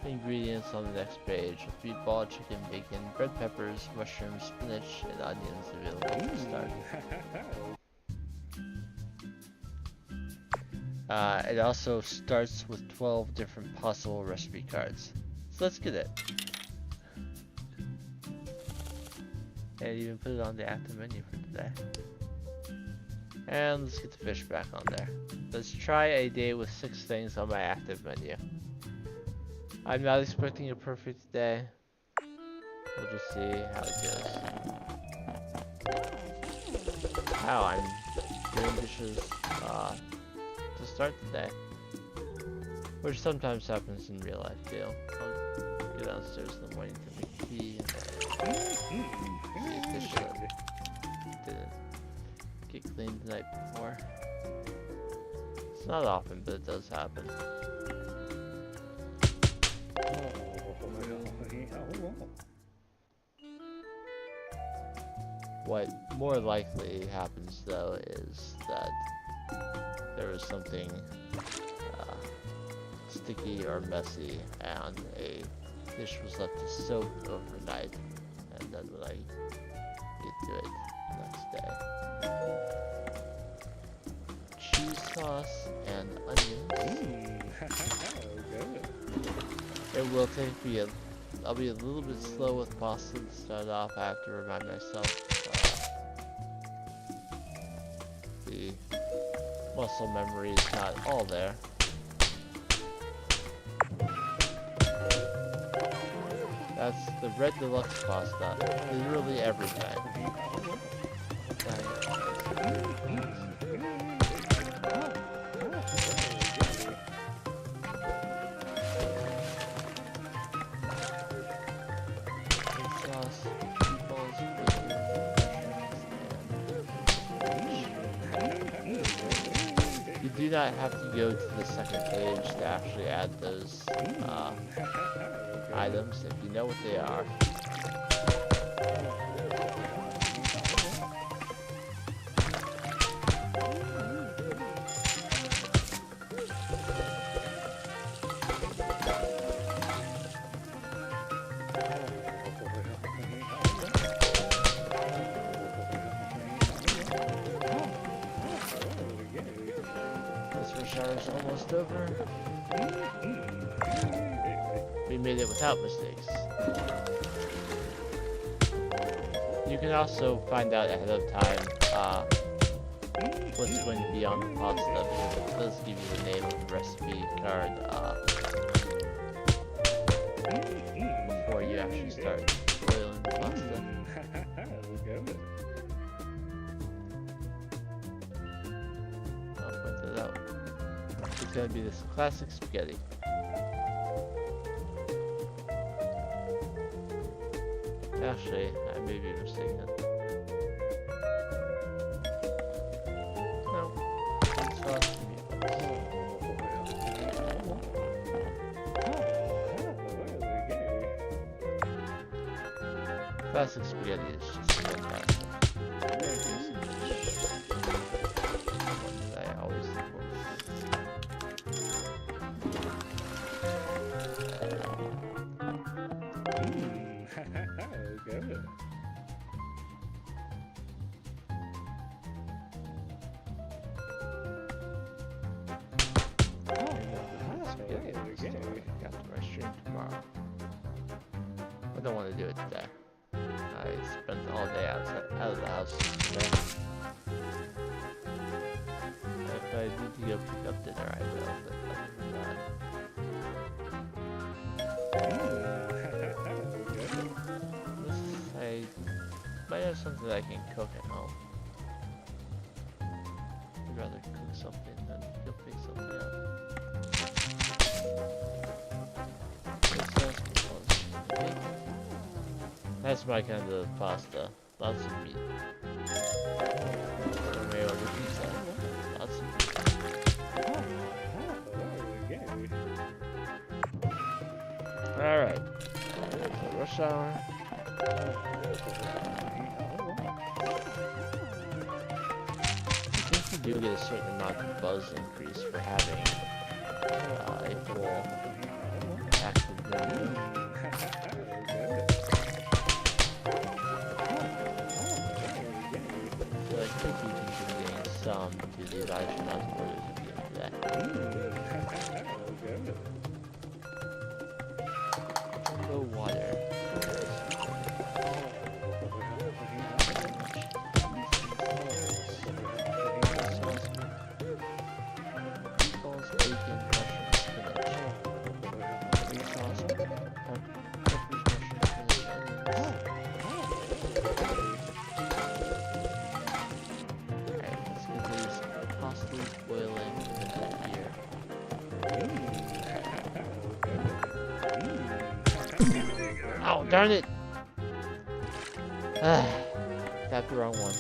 ingredients on the next page with meatball, chicken, bacon, red peppers, mushrooms, spinach, and onions available to start. It also starts with 12 different possible recipe cards. So let's get it. And even put it on the active menu for today. And let's get the fish back on there. Let's try a day with 6 things on my active menu. I'm not expecting a perfect day. We'll just see how it goes. Wow, I'm doing dishes to start the day. Which sometimes happens in real life too. I'll go downstairs in the morning to make tea and see if this shit didn't get cleaned the night before. It's not often, but it does happen. What more likely happens though is that there was something sticky or messy and a dish was left to soak overnight, and then when I get to it the next day. Cheese sauce and onions. It will take me I'll be a little bit slow with pasta to start off. I have to remind myself the muscle memory is not all there. That's the red deluxe pasta, literally every time. You do not have to go to the second page to actually add those items if you know what they are. Is almost over. We made it without mistakes. You can also find out ahead of time what's going to be on the pasta, because it does give you the name of the recipe card before you actually start boiling the pasta. I'll point that out. It's going to be this classic spaghetti. Actually, I may be mistaken. No. Sauce classic spaghetti is just fantastic. Very basic dish. One that I always look get the story after my stream tomorrow. I don't want to do it today. I spent all day out of the house today. If I need to go pick up dinner, I will, but other than that, I might have something that I can cook at home. I'd rather cook something than go pick something up. That's my kind of pasta. Lots of meat. When we order pizza, lots of meat. Alright. So rush hour. I think you do get a certain amount of buzz increase for having a full active menu. So I think you can be getting some to the advisory not to orders at the end of that. Go water. Meatballs, bacon, mushrooms, spinach. Meat sauce, peppers, mushrooms, spinach, onions. Alright, let's get these pastas boiling here. Oh, darn it! Tapped the wrong one.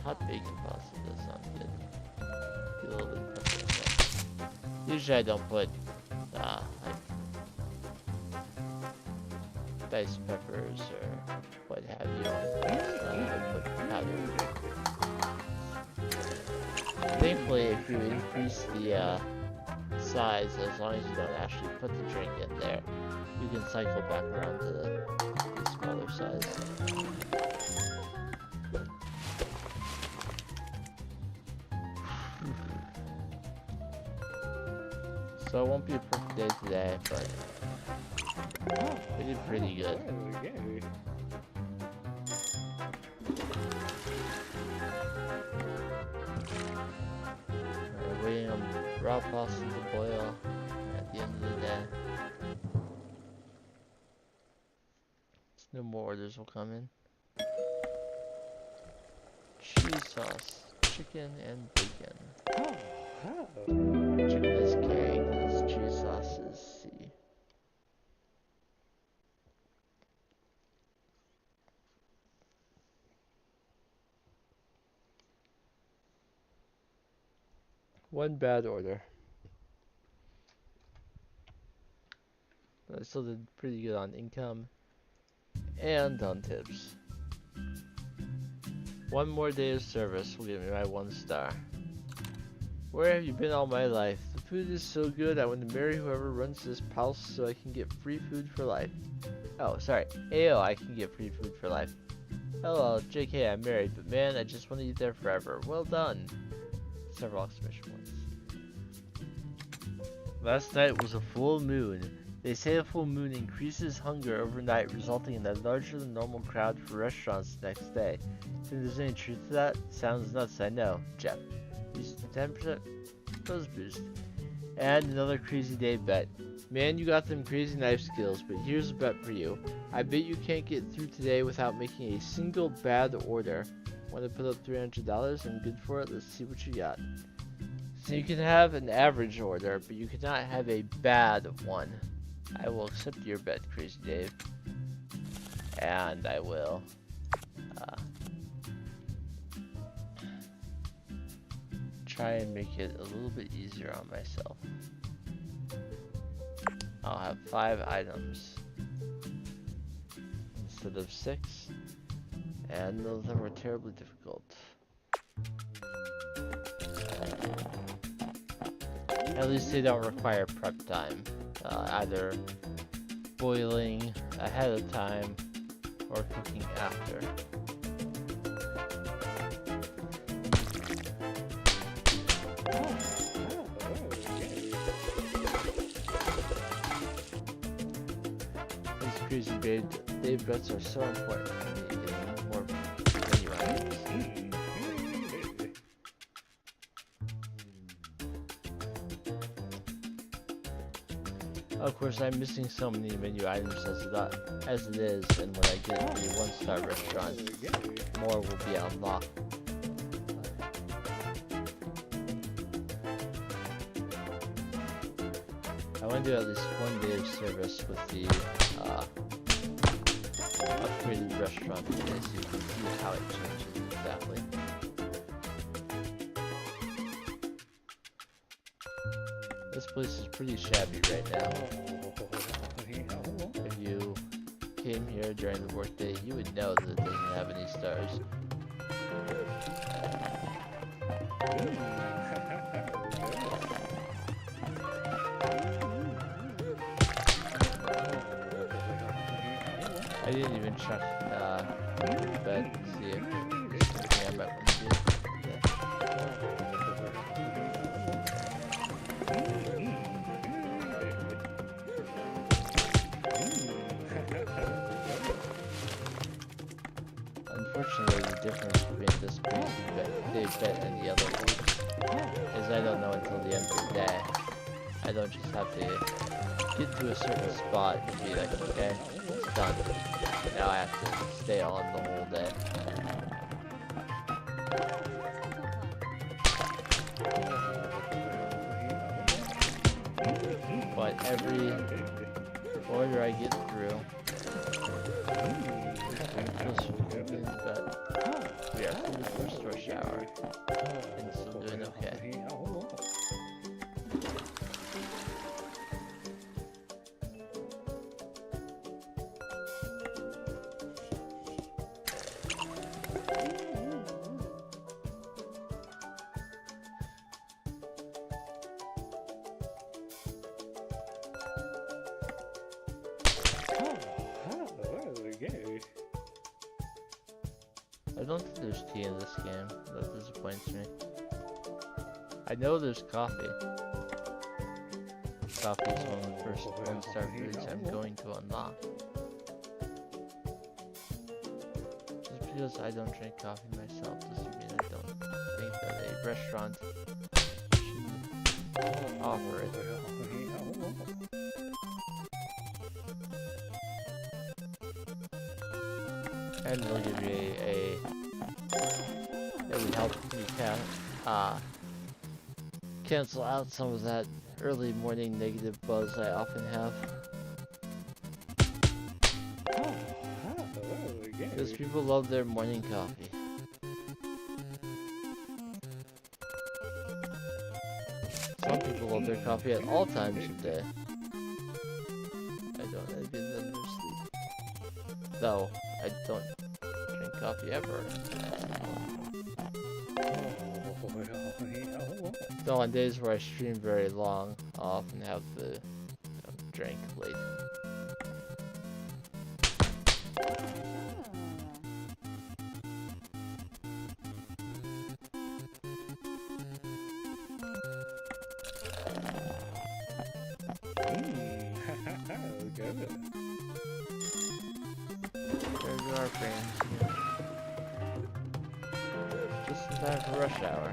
Hot bacon pasta does sound good. Get a little bit of pepper in there. Usually I don't put like diced peppers or what have you on pasta. I put powder. Thankfully, if you increase the size, as long as you don't actually put the drink in there, you can cycle back around to the smaller size. So it won't be a perfect day today, but we did pretty good. We're waiting on raw pasta to boil at the end of the day. No more orders will come in. Cheese sauce, chicken and bacon. Chicken is K, because cheese sauce is C. One bad order. But I still did pretty good on income and on tips. One more day of service will give me my 1 star. Where have you been all my life? The food is so good, I want to marry whoever runs this house so I can get free food for life. Oh, sorry. AO, I can get free food for life. Hello, JK, I'm married, but man, I just want to eat there forever. Well done. Several exclamation points. Last night was a full moon. They say a full moon increases hunger overnight, resulting in a larger than normal crowd for restaurants the next day. Think there's any truth to that? Sounds nuts, I know. Jeff. Use the 10% buzz boost. And another crazy day bet. Man, you got them crazy knife skills, but here's a bet for you. I bet you can't get through today without making a single bad order. Want to put up $300? I'm good for it. Let's see what you got. So you can have an average order, but you cannot have a bad one. I will accept your bet, Crazy Dave. And I will try and make it a little bit easier on myself. I'll have 5 items instead of 6, and those that were terribly difficult. At least they don't require prep time. Either boiling ahead of time or cooking after. These crazy Dave bets are so important for me getting more menu items. Of course, I'm missing so many menu items as it is, and when I get the 1-star restaurant, more will be unlocked. I want to do at least one day of service with the upgraded restaurant today, so you can see how it changes exactly. This place is pretty shabby right now. If you came here during the workday, you would know that it doesn't have any stars. I didn't even check the bed to see if there's anything I might want to do. Unfortunately, the difference between this crazy Dave bet and the other weeks is I don't know until the end of the day. I don't just have to get to a certain spot and be like, okay, it's done. Now I have to stay on the whole day. But every order I get through, but we are through the first rush hour and still doing okay. I don't think there's tea in this game. That disappoints me. I know there's coffee. Coffee is one of the first 1-star foods I'm going to unlock. Just because I don't drink coffee myself doesn't mean I don't think that a restaurant should offer it. And they'll give you it would help me cancel out some of that early morning negative buzz I often have. Because people love their morning coffee. Some people love their coffee at all times of day. I don't envy them their sleep. Though, I don't drink coffee ever. So on days where I stream very long, I'll often have the drink late. There you are, friends. Just in time for rush hour.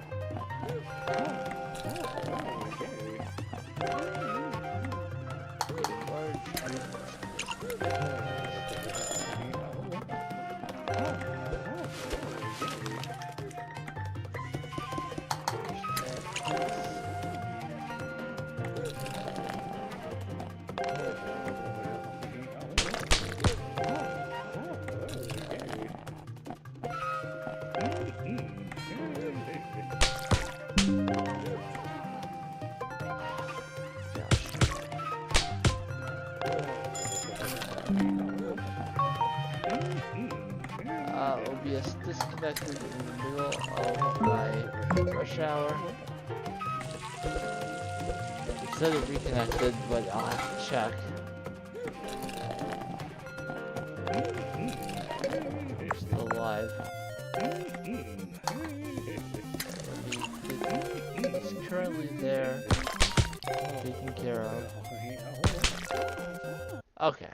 OBS disconnected in the middle of my rush hour. It said it reconnected, but I'll have to check. still alive. He's currently there, taken care of. Okay.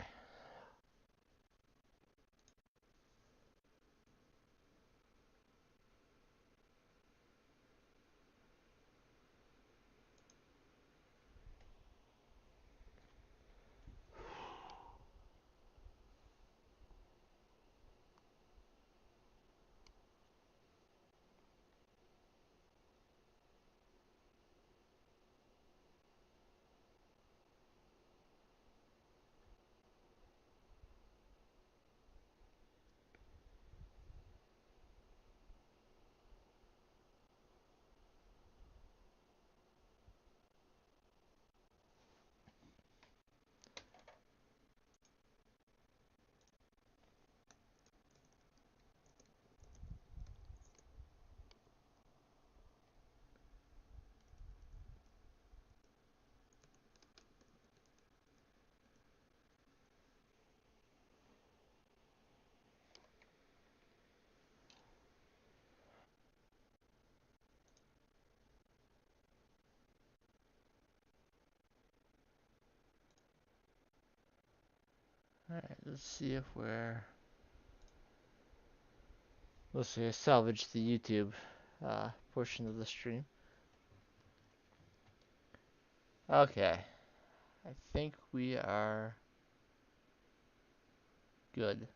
Alright, let's see if let's see, I salvaged the YouTube portion of the stream. Okay. I think we are good.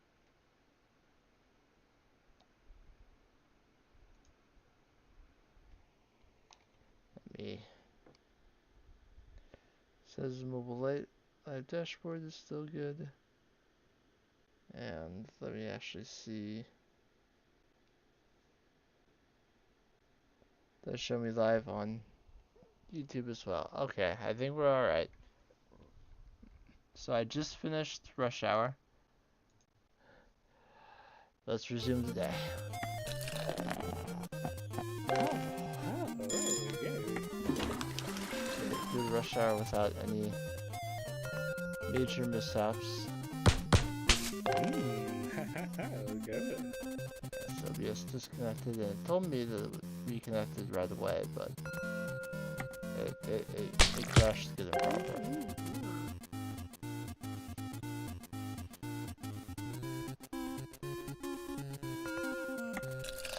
Let me... Says mobile live dashboard is still good. And let me actually see. Does show me live on YouTube as well. Okay, I think we're alright. So I just finished Rush Hour. Let's resume the day. Do the Rush Hour without any major mishaps. Good. So OBS disconnected and it told me that it reconnected right away, but it crashed to the proper.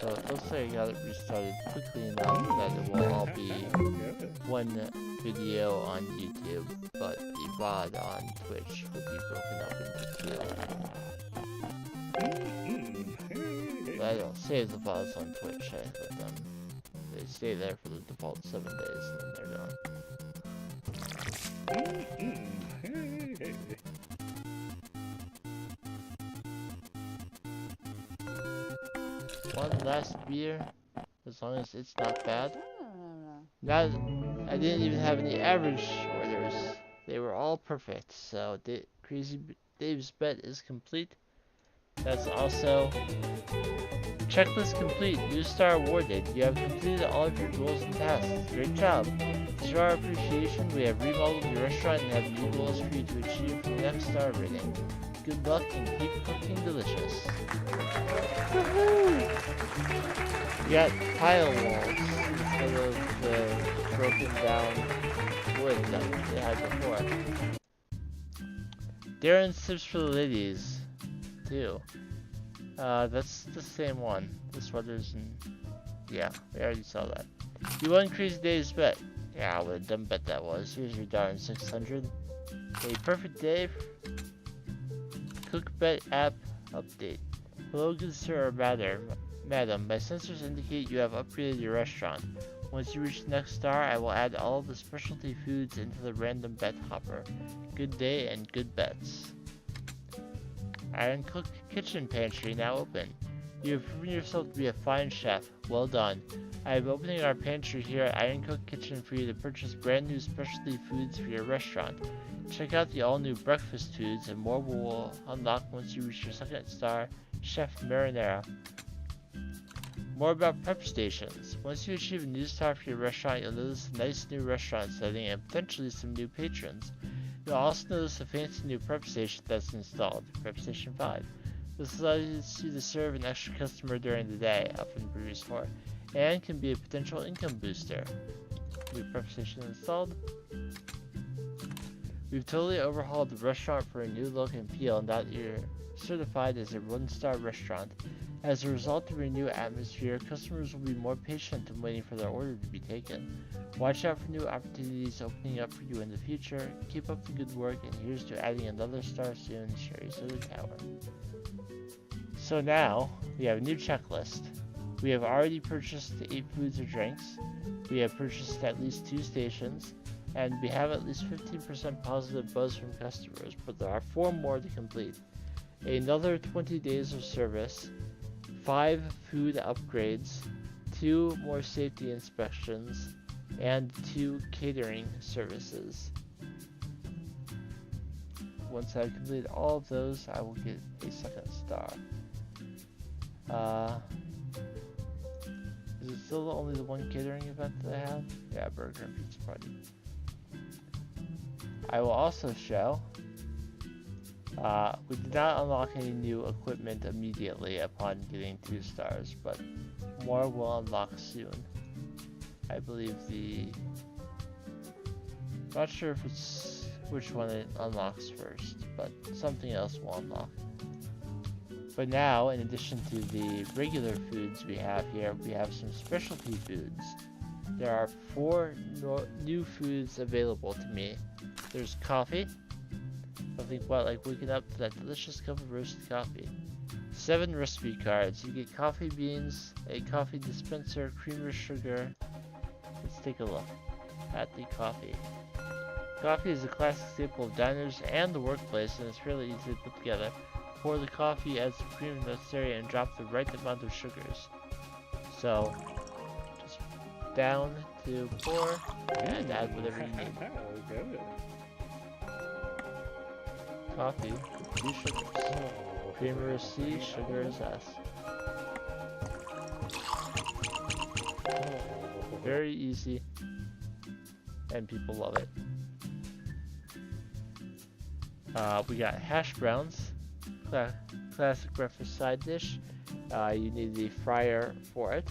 So it looks like I got it restarted quickly enough that it will all be one video on YouTube, but the VOD on Twitch will be broken up into two. But I don't save the VODs on Twitch, I let them, they stay there for the default 7 days and then they're done. One last beer, as long as it's not bad. Not, I didn't even have any average orders. They were all perfect. So Crazy Dave's bet is complete. That's also checklist complete. New star awarded. You have completed all of your goals and tasks. Great job. To show our appreciation, we have remodeled your restaurant and have new goals for you to achieve for the next star rating. Good luck and keep cooking delicious. Woohoo! You got tile walls instead of the broken down wood that they had before. Darren's tips for the ladies, too. That's the same one. The sweaters and... yeah, we already saw that. You won Crazy Dave's bet. Yeah, what a dumb bet that was. Here's your darn 600. A perfect day. Cookbet app update. Hello, good sir or madam. My sensors indicate you have upgraded your restaurant. Once you reach the next star, I will add all of the specialty foods into the random bet hopper. Good day and good bets. Iron Cook Kitchen Pantry now open. You have proven yourself to be a fine chef. Well done. I am opening our pantry here at Iron Cook Kitchen for you to purchase brand new specialty foods for your restaurant. Check out the all-new breakfast foods and more will unlock once you reach your second star, Chef Marinara. More about prep stations. Once you achieve a new star for your restaurant, you'll notice a nice new restaurant setting and potentially some new patrons. You'll also notice a fancy new prep station that's installed, Prep Station 5. This allows you to serve an extra customer during the day, up in the previous floor, and can be a potential income booster. New prep station installed. We've totally overhauled the restaurant for a new look and feel, now that you're certified as a one-star restaurant. As a result of your new atmosphere, customers will be more patient in waiting for their order to be taken. Watch out for new opportunities opening up for you in the future. Keep up the good work, and here's to adding another star soon, Sherry Soda Tower. So now, we have a new checklist. We have already purchased 8 foods or drinks. We have purchased at least 2 stations. And we have at least 15% positive buzz from customers, but there are 4 more to complete. Another 20 days of service, 5 food upgrades, 2 more safety inspections, and 2 catering services. Once I've completed all of those, I will get a 2nd star. Is it still only the 1 catering event that I have? Yeah, burger and pizza party. I will also show, we did not unlock any new equipment immediately upon getting 2 stars, but more will unlock soon. I believe not sure if it's which one it unlocks first, but something else will unlock. But now, in addition to the regular foods we have here, we have some specialty foods. There are 4 new foods available to me. There's coffee, something quite like waking up to that delicious cup of roasted coffee. 7 recipe cards. You get coffee beans, a coffee dispenser, creamer, sugar. Let's take a look at the coffee. Coffee is a classic staple of diners and the workplace, and it's fairly easy to put together. Pour the coffee, add some cream if necessary, and drop the right amount of sugars. So, just down to pour and add whatever you need. Good. Coffee, 2 sugars. Creamer is C, sugar is S. Very easy, and people love it. We got hash browns, classic breakfast side dish. You need the fryer for it.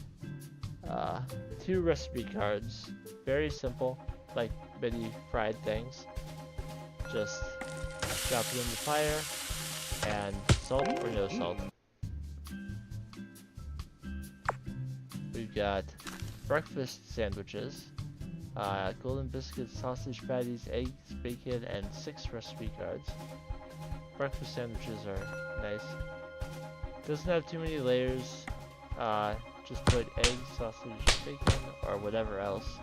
2 recipe cards, very simple, like many fried things. Just drop it in the fire, and salt or no salt. We've got breakfast sandwiches, golden biscuits, sausage patties, eggs, bacon, and 6 recipe cards. Breakfast sandwiches are nice. Doesn't have too many layers. Just put eggs, sausage, bacon, or whatever else,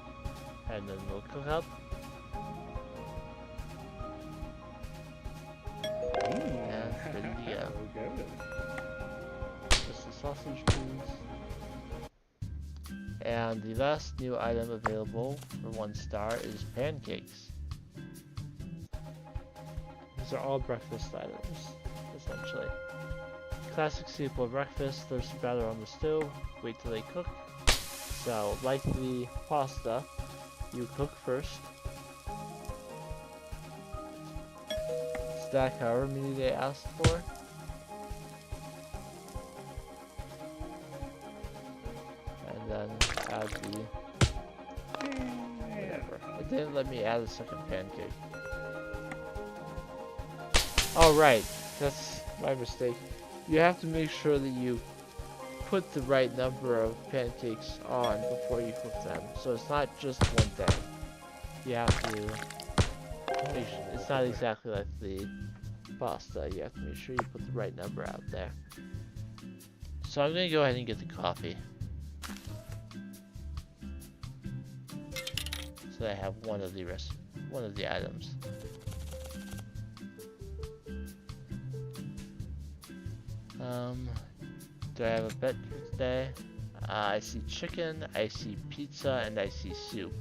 and then they'll cook up. And ready to go. Good. Just the sausage, please. And the last new item available for 1 star is pancakes. These are all breakfast items, essentially. Classic staple of breakfast, throw some batter on the stove, wait till they cook. So, like the pasta, you cook first. Stack however many they asked for. And then add the whatever. It didn't let me add a 2nd pancake. Oh right, that's my mistake. You have to make sure that you put the right number of pancakes on before you cook them. So it's not just one thing. You have to make sure, it's not exactly like the pasta. You have to make sure you put the right number out there. So I'm gonna go ahead and get the coffee. So that I have one of the items. Do I have a bet for today? I see chicken, I see pizza, and I see soup.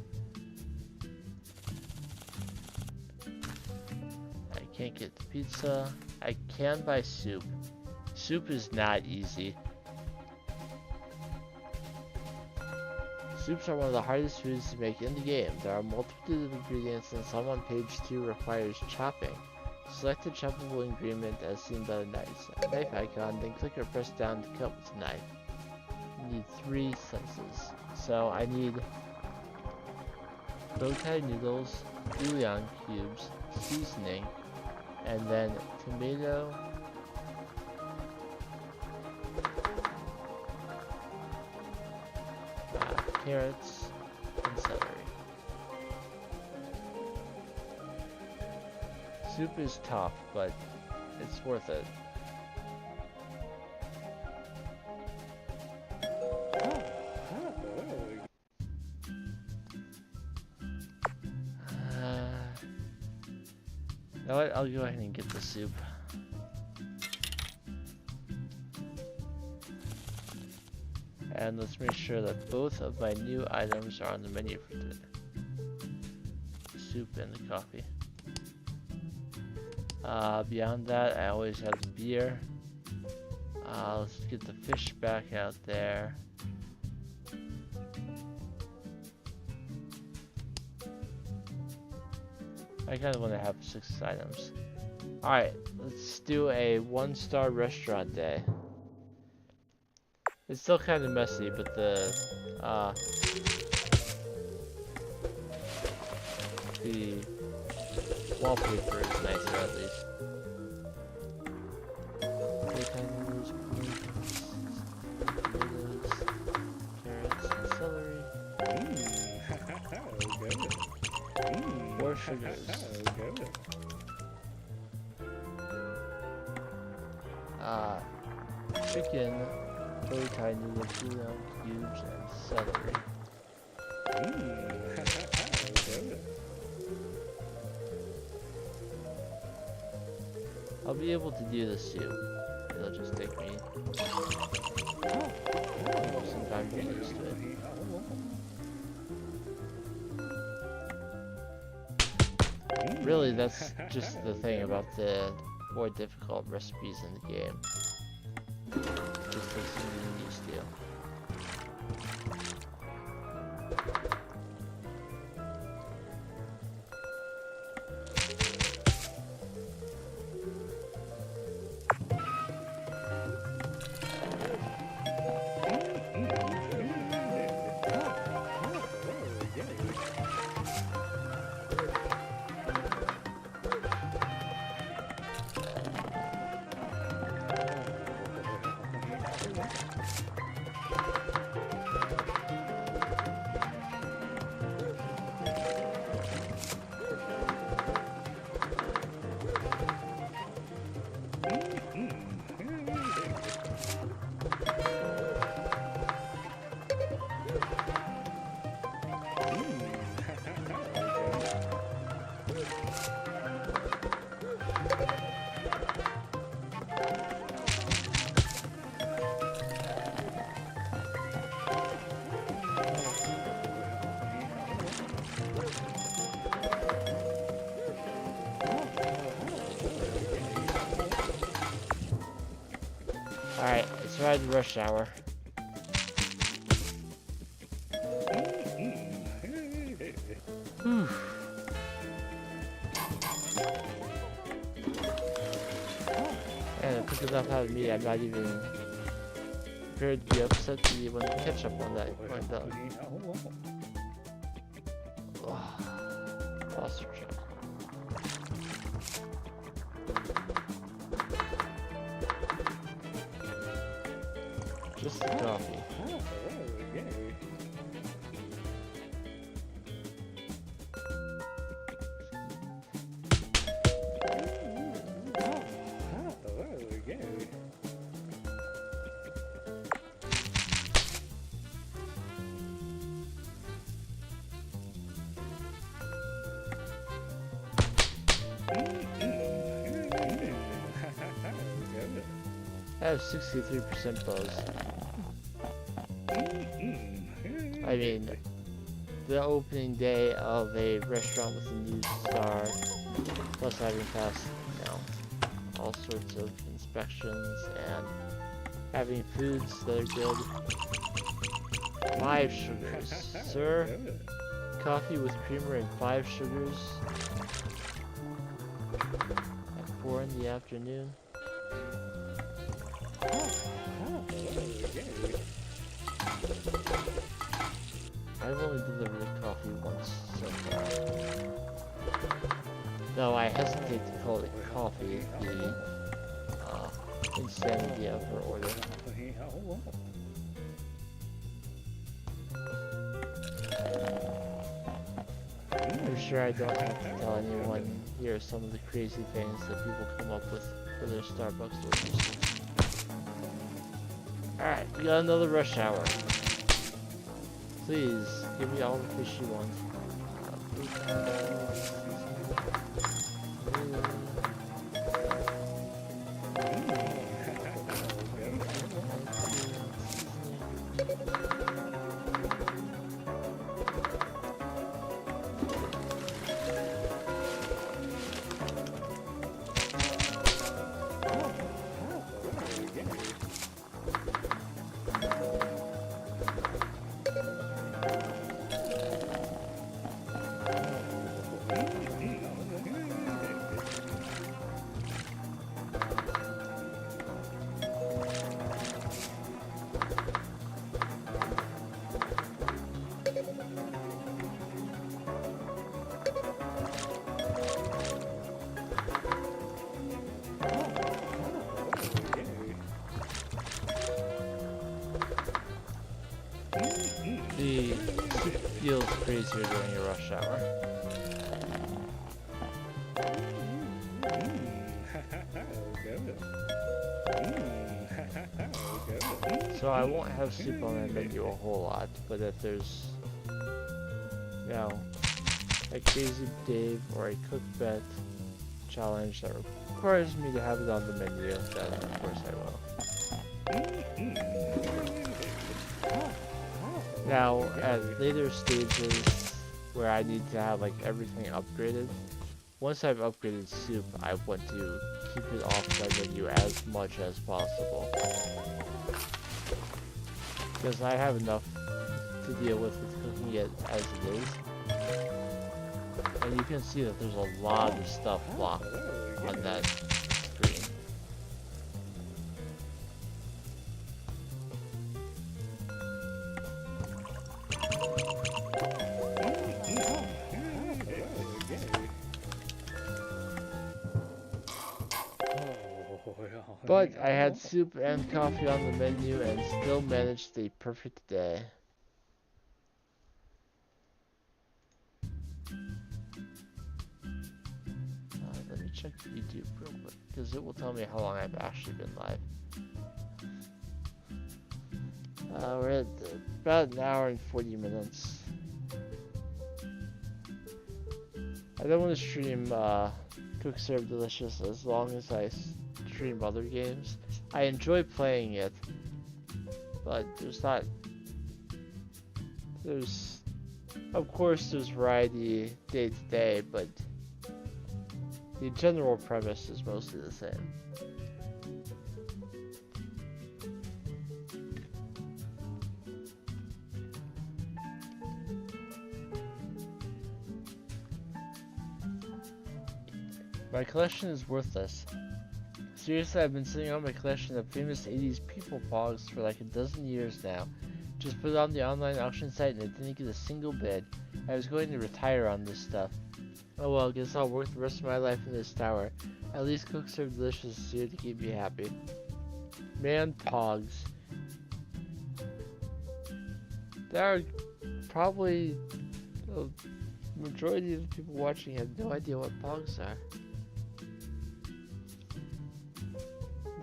I can't get the pizza. I can buy soup. Soup is not easy. Soups are one of the hardest foods to make in the game. There are multitude of ingredients, and some on page 2 requires chopping. Select the choppable ingredient as seen by the knife icon, then click or press down to cut with the knife. You need 3 slices. So I need bow tie noodles, bouillon cubes, seasoning, and then tomato, carrots, and celery. Soup is tough, but it's worth it. You know what? I'll go ahead and get the soup. And let's make sure that both of my new items are on the menu for today. The soup and the coffee. Beyond that, I always have the beer. Let's get the fish back out there. I kind of want to have 6 items. Alright, let's do a 1-star restaurant day. It's still kind of messy, but the wallpaper is nicer at least. Tomatoes, carrots, and celery. 4 sugars. Chicken, bow tie noodle, bouillon cubes, and celery. I'll be able to do the soup. It'll just take me some time to get used to it. Really, that's just the thing about the more difficult recipes in the game. It just takes some getting used to. Alright, it's right in rush hour. And I think enough out of me, I'm not even prepared to be upset to eat when the ketchup on that went up. Foster child. Just the coffee. I have 63% buzz. I mean, the opening day of a restaurant with a new star, plus having passed, you know, all sorts of inspections and having foods that are good. 5 sugars, sir. Coffee with creamer and 5 sugars. 4 in the afternoon. I've only delivered the coffee once so far. Though I hesitate to call it coffee, the insanity of her order. I'm sure I don't have to tell anyone here some of the crazy things that people come up with for their Starbucks orders. Alright, we got another rush hour. Please, give me all the fish you want. The soup feels crazier during a rush hour. So I won't have soup on my menu a whole lot, but if there's, you know, a Crazy Dave or a Cook Bet challenge that requires me to have it on the menu, then of course I will. Now, at later stages where I need to have like everything upgraded, once I've upgraded soup, I want to keep it off my menu as much as possible. Because I have enough to deal with cooking it as it is. And you can see that there's a lot of stuff blocked on that screen. But I had soup and coffee on the menu and still managed a perfect day. Let me check YouTube real quick, because it will tell me how long I've actually been live. We're at about an hour and 40 minutes. I don't want to stream Cook Serve Delicious as long as I stream other games. I enjoy playing it, but of course there's variety day to day, but the general premise is mostly the same. My collection is worthless. Seriously, I've been sitting on my collection of famous 80s people pogs for like a dozen years now. Just put it on the online auction site and it didn't get a single bid. I was going to retire on this stuff. Oh well, guess I'll work the rest of my life in this tower. At least Cook Serve Delicious is here to keep me happy. Man, pogs. There are probably a majority of the people watching have no idea what pogs are.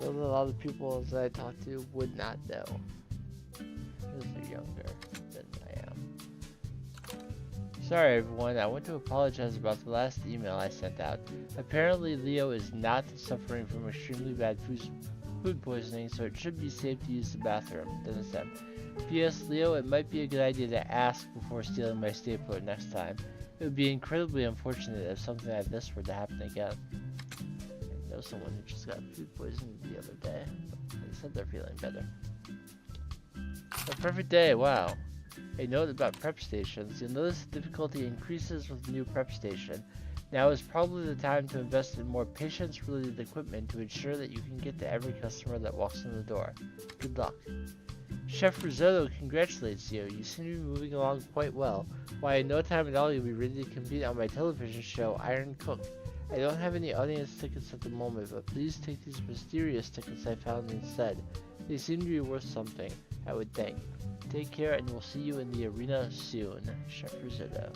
A lot of people that I talk to would not know, because they're younger than I am. Sorry everyone, I want to apologize about the last email I sent out. Apparently Leo is not suffering from extremely bad food poisoning, so it should be safe to use the bathroom. Dennis M. P.S. Leo, it might be a good idea to ask before stealing my stapler next time. It would be incredibly unfortunate if something like this were to happen again. I know someone who just got food poisoning the other day. They said they're feeling better. A perfect day, wow. A note about prep stations. You'll notice the difficulty increases with the new prep station. Now is probably the time to invest in more patience-related equipment to ensure that you can get to every customer that walks in the door. Good luck. Chef Risotto congratulates you. You seem to be moving along quite well. Why, in no time at all you'll be ready to compete on my television show, Iron Cook. I don't have any audience tickets at the moment, but please take these mysterious tickets I found instead. They seem to be worth something, I would think. Take care, and we'll see you in the arena soon. Chef Risotto.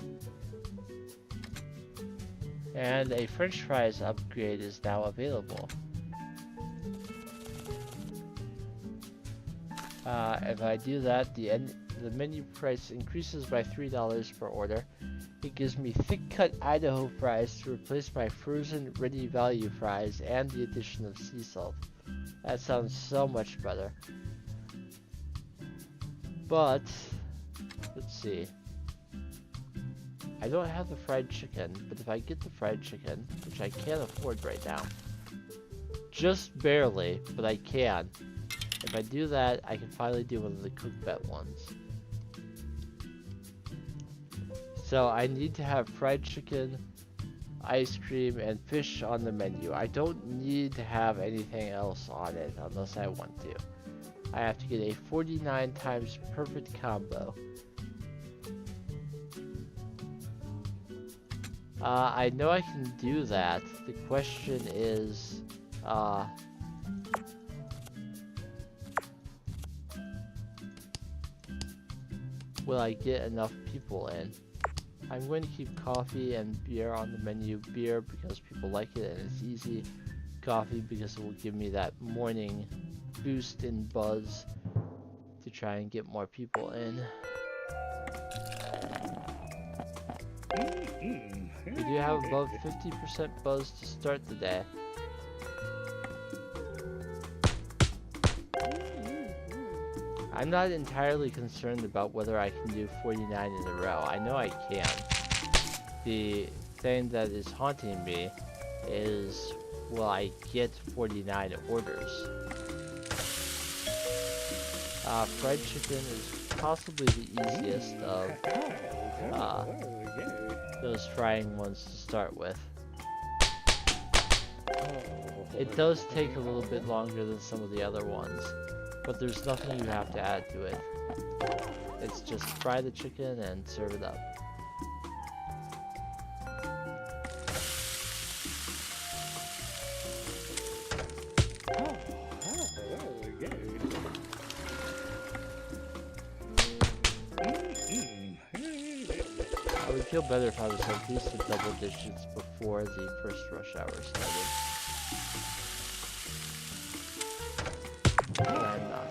And a French fries upgrade is now available. If I do that, the menu price increases by $3 per order. It gives me thick-cut Idaho fries to replace my frozen ready value fries and the addition of sea salt. That sounds so much better. But, let's see. I don't have the fried chicken, but if I get the fried chicken, which I can't afford right now, just barely, but I can. If I do that, I can finally do one of the cook bet ones. So I need to have fried chicken, ice cream, and fish on the menu. I don't need to have anything else on it unless I want to. I have to get a 49 times perfect combo. I know I can do that. The question is, will I get enough people in? I'm going to keep coffee and beer on the menu. Beer because people like it and it's easy. Coffee because it will give me that morning boost in buzz to try and get more people in. We do have above 50% buzz to start the day. I'm not entirely concerned about whether I can do 49 in a row. I know I can. The thing that is haunting me is, will I get 49 orders? Fried chicken is possibly the easiest of those frying ones to start with. It does take a little bit longer than some of the other ones, but there's nothing you have to add to it. It's just fry the chicken and serve it up. I would feel better if I was at least in double digits before the first rush hour started. But I'm not.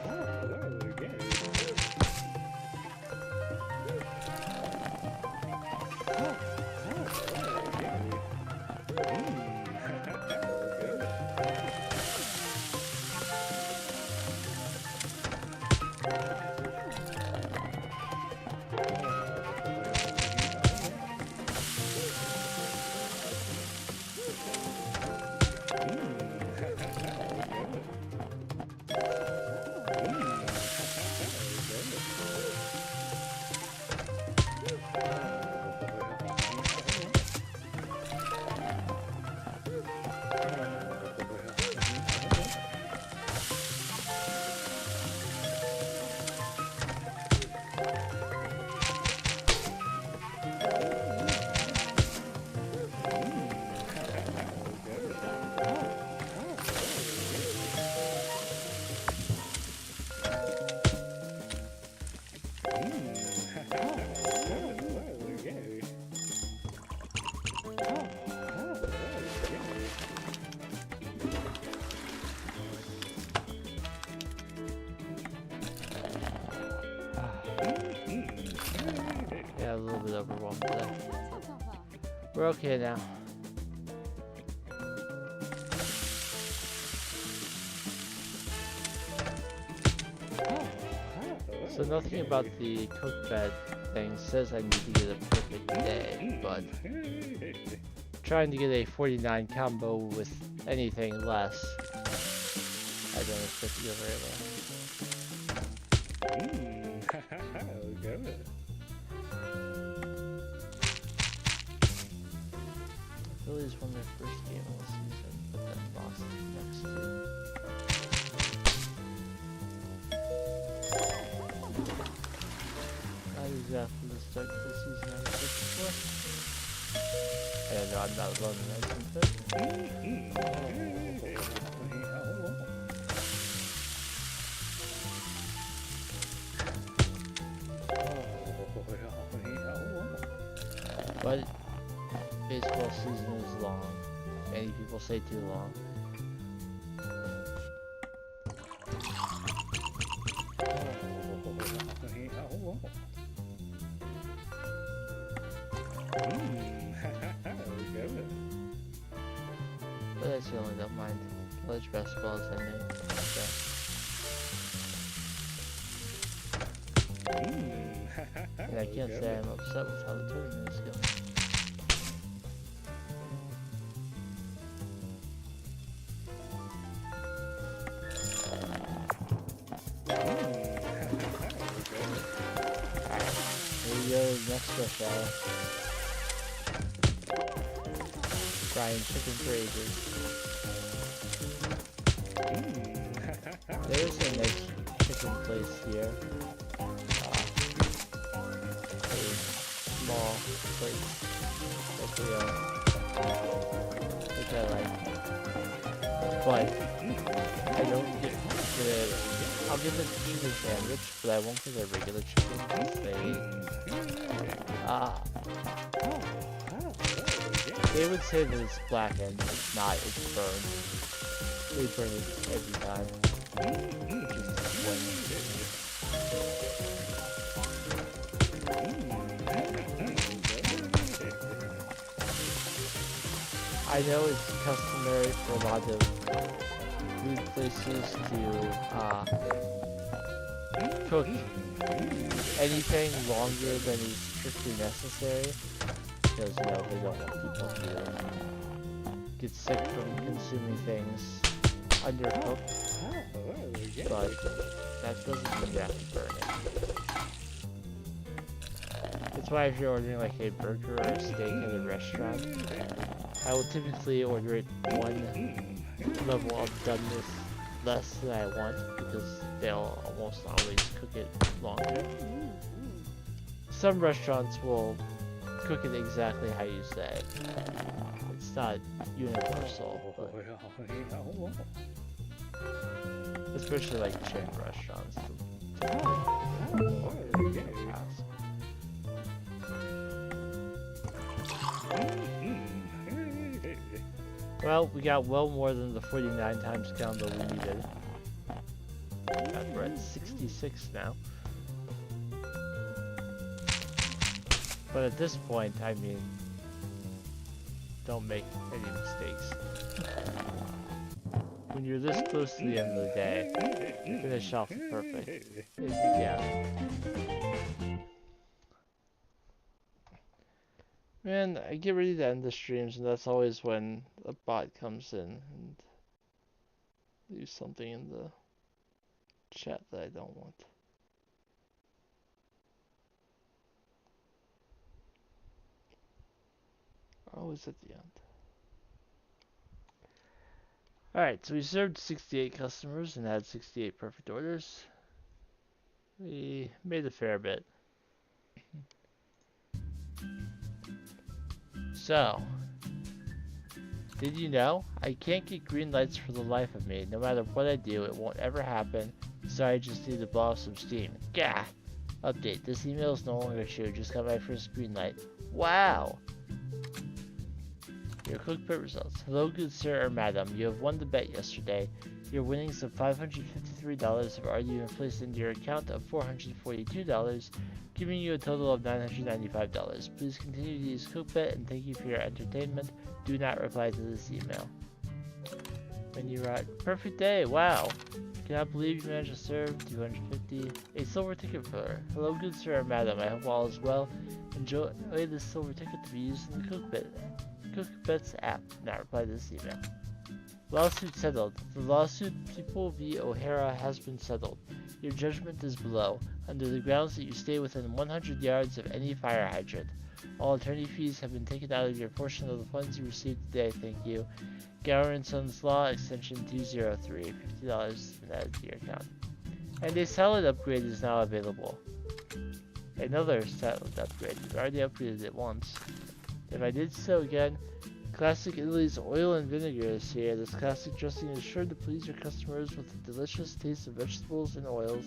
A little bit overwhelmed today. We're okay now. So nothing about the cook bed thing says I need to get a perfect day, but trying to get a 49 combo with anything less, I don't expect to go very well. Good. Phillies won their first game of the season, but then lost the next two. Not exactly the start to the season I was looking for. And I'm not alone in that sense. But baseball season is long. Many people say too long. But I certainly don't mind. College basketball is ending. And I can't say I'm upset with how the tournament is going. Here we go, next rush hour. Frying chicken for ages. There's a nice chicken place here. A small place. Like which I like. But I don't get I'll give it either sandwich, but I won't get a regular chicken because they would say that it's blackened. It's not, it's burned. They burn it every time. Which is I know it's customary for a lot of food places to cook anything longer than is strictly necessary, because you know they don't want people to get sick from consuming things undercooked. But that doesn't mean you have to burn it. That's why if you're ordering like a burger or a steak at a restaurant, I will typically order it one level of doneness less than I want, because they'll almost always cook it longer. Some restaurants will cook it exactly how you said. It's not universal, but especially like chain restaurants. Well, we got well more than the 49 times count that we needed. We're at 66 now. But at this point, I mean, don't make any mistakes. When you're this close to the end of the day, finish off the perfect if you can. Man, I get ready to end the streams, and that's always when a bot comes in and leaves something in the chat that I don't want. Always at the end. Alright, so we served 68 customers and had 68 perfect orders. We made a fair bit. So, did you know? I can't get green lights for the life of me. No matter what I do, it won't ever happen. So I just need to blow off some steam. Gah! Update. This email is no longer true. Just got my first green light. Wow! Your cookpit results. Hello, good sir or madam. You have won the bet yesterday. Your winnings of $553 have already been placed into your account of $442, giving you a total of $995. Please continue to use cookbet and thank you for your entertainment. Do not reply to this email. When you write, perfect day, wow. Cannot believe you managed to serve 250. A silver ticket filler. Hello, good sir or madam. I hope all is well. Enjoy this silver ticket to be used in the cookbet's app. Do not reply to this email. Lawsuit settled. The lawsuit People v. O'Hara has been settled. Your judgment is below, under the grounds that you stay within 100 yards of any fire hydrant. All attorney fees have been taken out of your portion of the funds you received today. Thank you. Gower and Sons Law, extension 203. $50 has been added to your account. And a salad upgrade is now available. Another salad upgrade. We've already upgraded it once. If I did so again, Classic Italy's oil and vinegar is here. This classic dressing is sure to please your customers with the delicious taste of vegetables and oils,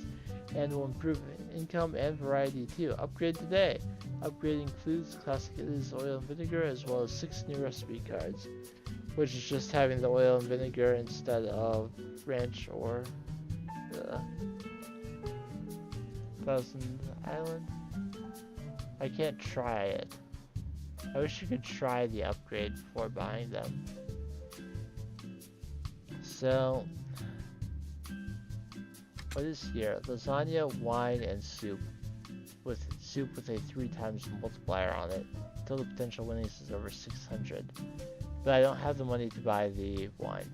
and will improve income and variety too. Upgrade today. Upgrade includes Classic Italy's oil and vinegar as well as 6 new recipe cards, which is just having the oil and vinegar instead of ranch or Thousand Island. I can't try it. I wish you could try the upgrade before buying them. So, what is here? Lasagna, wine, and soup. With a 3 times multiplier on it. Total potential winnings is over 600. But I don't have the money to buy the wine.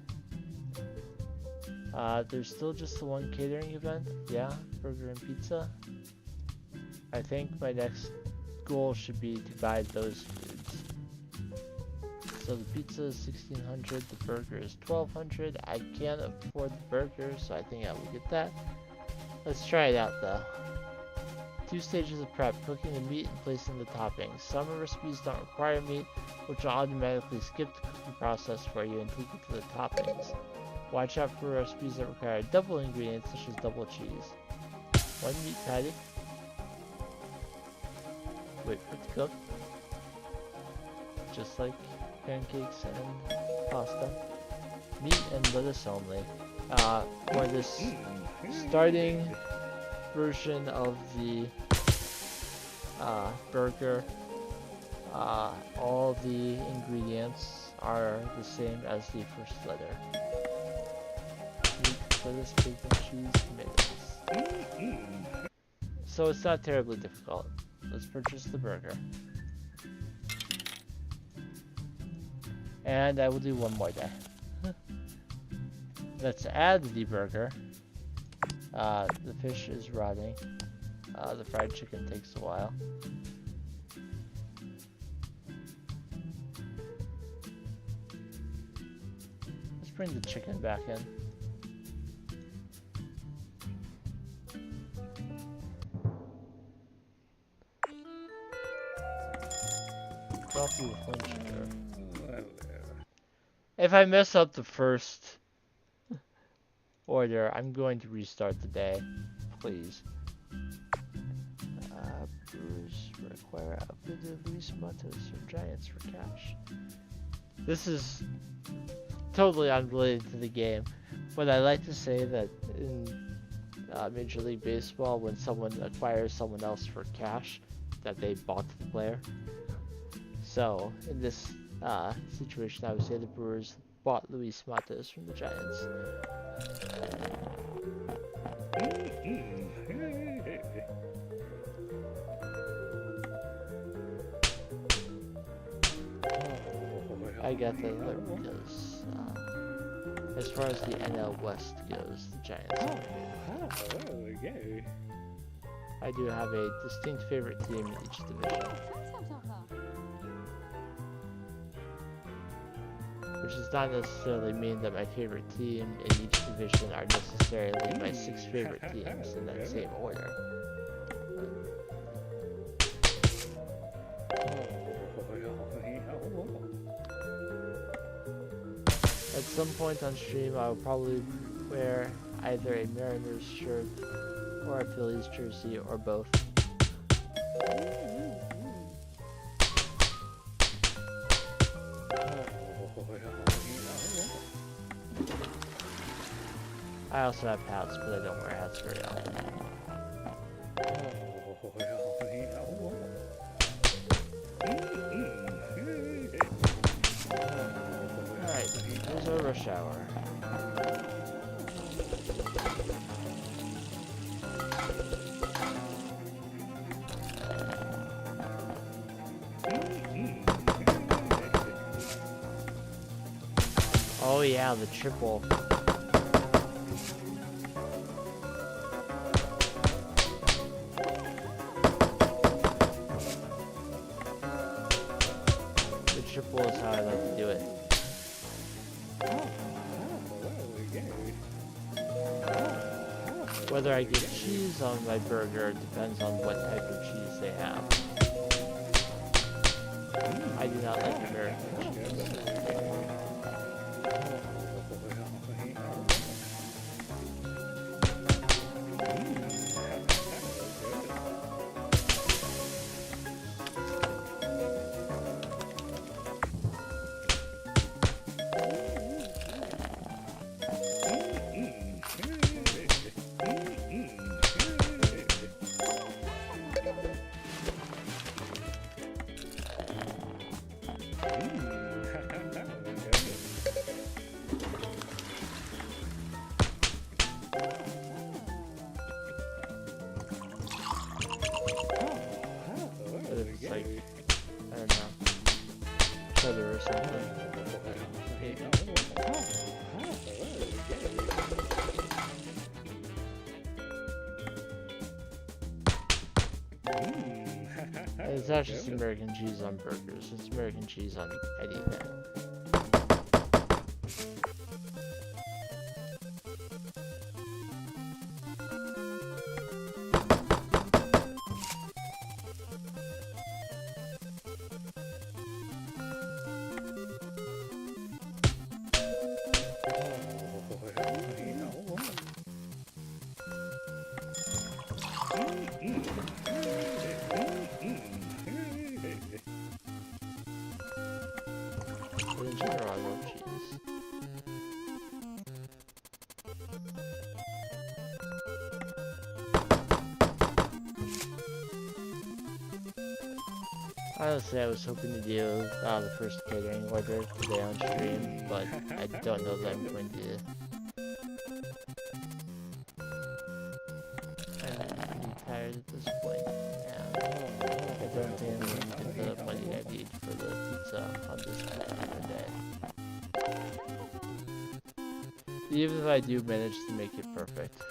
There's still just the one catering event. Yeah, burger and pizza. I think my next goal should be to buy those foods. So the pizza is 1600, the burger is 1200. I can't afford the burger, so I think I will get that. Let's try it out though. 2 stages of prep: cooking the meat and placing the toppings. Some recipes don't require meat, which will automatically skip the cooking process for you and take you to the toppings. Watch out for recipes that require double ingredients, such as double cheese. 1 meat patty. Wait for it to cook. Just like pancakes and pasta. Meat and lettuce only. For this starting version of the burger, all the ingredients are the same as the first letter. Meat, lettuce, bacon, cheese, tomatoes. So it's not terribly difficult. Let's purchase the burger. And I will do one more day. Let's add the burger. The fish is rotting. The fried chicken takes a while. Let's bring the chicken back in. Coffee with 1 sugar. If I mess up the first order, I'm going to restart the day. Please. Brewers require upgrade of Luis Matos from Giants for cash. This is totally unrelated to the game, but I like to say that in Major League Baseball, when someone acquires someone else for cash, that they bought the player. So, in this situation, I would say the Brewers bought Luis Matos from the Giants. I got that because, as far as the NL West goes, the Giants are my favorite. I do have a distinct favorite team in each division. Which does not necessarily mean that my favorite team in each division are necessarily my 6 favorite teams in that same order. At some point on stream, I will probably wear either a Mariners shirt or a Phillies jersey or both. I also have hats, but I don't wear hats very often. Alright, here's our rush hour. Oh yeah, the triple. triple is how I like to do it. Whether I get cheese on my burger depends on what type of cheese they have. I do not like American cheese. It's like, I don't know, cheddar or something. It's not just American cheese on burgers, it's American cheese on anything. But in general, I love cheese. Honestly, I was hoping to do the first catering order today on stream, but I don't know that I'm going to. I'm pretty tired at this point, and I don't think I'm going to get the money I need for the pizza on this particular day. Even if I do manage to make it perfect.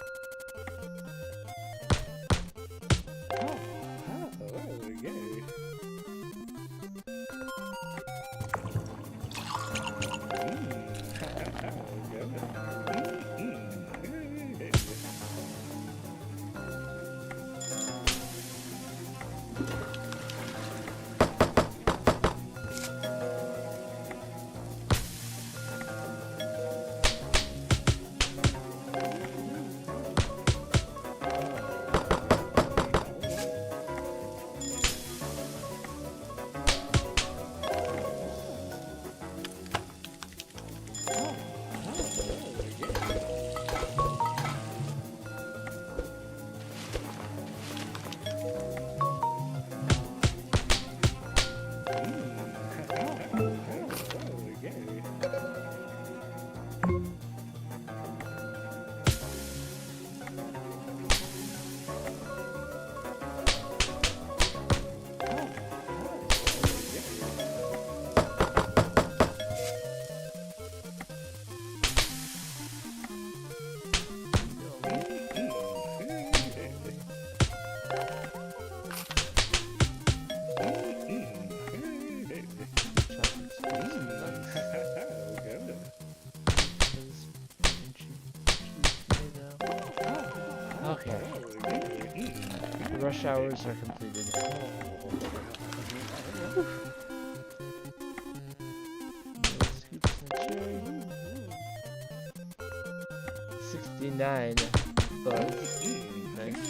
Okay. The rush hours are completed. Scoop some cherry. 69 bucks. Nice.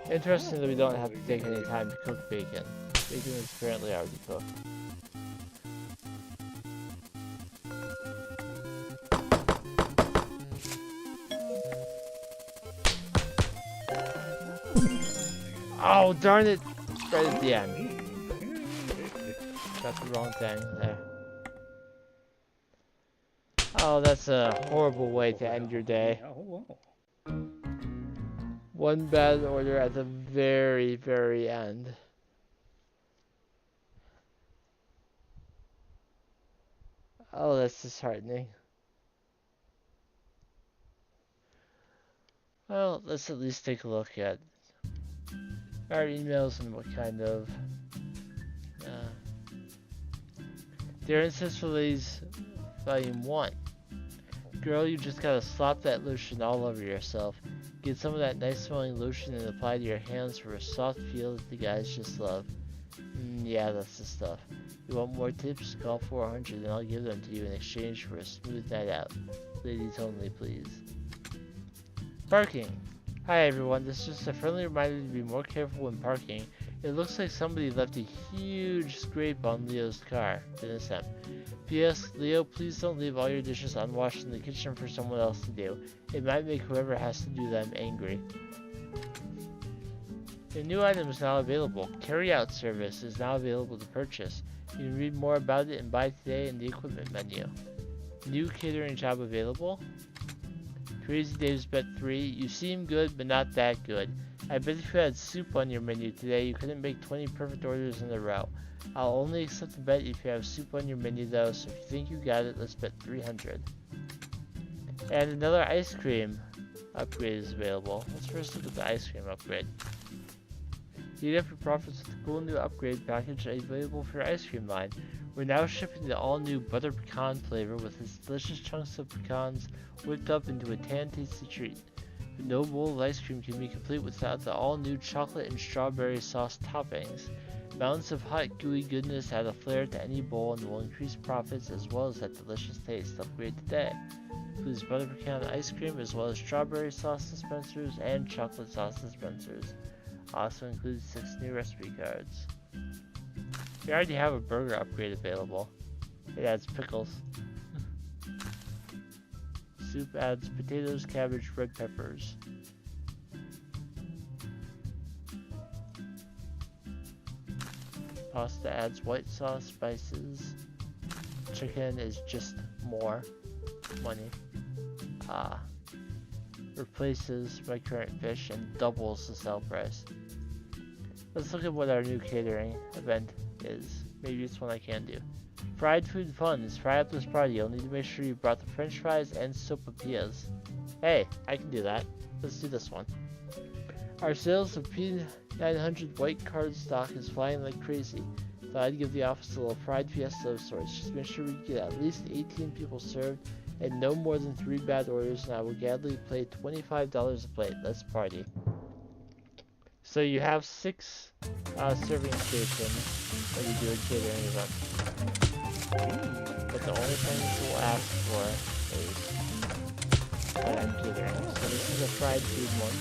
Interesting that we don't have to take any time to cook bacon. Bacon is apparently already cooked. Oh, darn it! Right at the end. Got the wrong thing there. Oh, that's a horrible way to end your day. One bad order at the very, very end. Oh, that's disheartening. Well, let's at least take a look at our emails and what kind of Dear Ancestral Ladies, Volume 1. Girl, you just gotta slop that lotion all over yourself. Get some of that nice smelling lotion and apply to your hands for a soft feel that the guys just love. Yeah, that's the stuff. You want more tips? Call 400 and I'll give them to you in exchange for a smooth night out. Ladies only, please. Parking. Hi everyone, this is just a friendly reminder to be more careful when parking. It looks like somebody left a huge scrape on Leo's car. Dennis M. P.S. Leo, please don't leave all your dishes unwashed in the kitchen for someone else to do. It might make whoever has to do them angry. A new item is now available. Carry-out service is now available to purchase. You can read more about it and buy today in the equipment menu. New catering job available. Crazy Dave's Bet 3. You seem good, but not that good. I bet if you had soup on your menu today, you couldn't make 20 perfect orders in a row. I'll only accept a bet if you have soup on your menu though, so if you think you got it, let's bet 300. And another ice cream upgrade is available. Let's first look at the ice cream upgrade. Eat up your profits with the cool new upgrade package available for your ice cream line. We're now shipping the all-new butter pecan flavor with its delicious chunks of pecans whipped up into a tan-tasty treat. But no bowl of ice cream can be complete without the all-new chocolate and strawberry sauce toppings. Mountains of hot, gooey goodness add a flair to any bowl and will increase profits as well as that delicious taste. Upgrade today. Includes butter pecan ice cream as well as strawberry sauce dispensers and chocolate sauce dispensers. Also includes 6 new recipe cards. We already have a burger upgrade available. It adds pickles. Soup adds potatoes, cabbage, red peppers. Pasta adds white sauce, spices. Chicken is just more money. Replaces my current fish and doubles the sale price. Let's look at what our new catering event is. Maybe it's one I can do. Fried food fun is fry up this party. You'll need to make sure you brought the french fries and sopapillas. Hey, I can do that. Let's do this one. Our sales of P900 white cardstock is flying like crazy. Thought I'd give the office a little fried fiesta of sorts. Just make sure we get at least 18 people served and no more than 3 bad orders, and I will gladly pay $25 a plate. Let's party. So you have 6 serving stations when you do a catering event. But the only thing we'll ask for is catering. So this is a fried food one.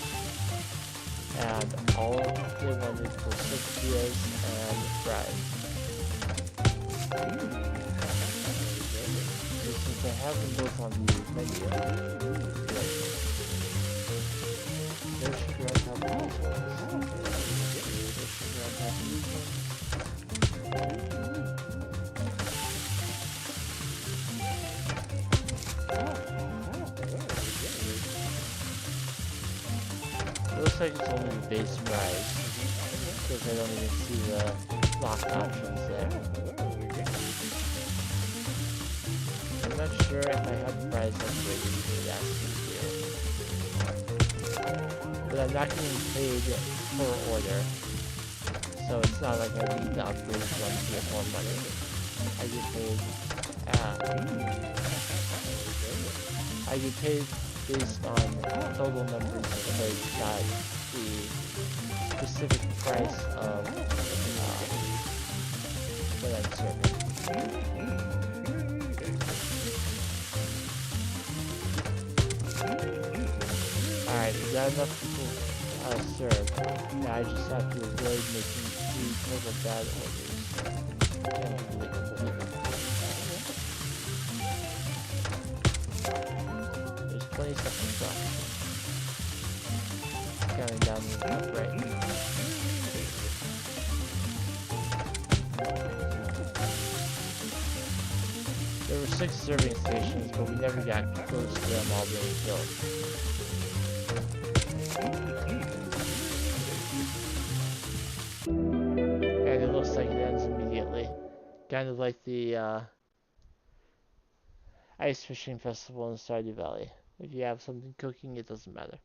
And all they wanted was tortillas and fries. So since I have them both on the menu, no sugar on top of these ones. No sugar on top of these ones. It looks like it's only the base fries, because I don't even see the locked options there. I'm not sure if I have fries upgraded to that here. But I'm not getting paid per order, so it's not like I need to upgrade one to get more money. I get paid based on total numbers of plates, not the specific price of what I'm serving. Alright, we got enough people served. Now I just have to avoid making 3 total bad orders. There's 20 seconds left. Counting down the top right. There were 6 serving stations, but we never got close to them all being filled. And it looks like it ends immediately. Kind of like the ice fishing festival in Stardew Valley. If you have something cooking, it doesn't matter.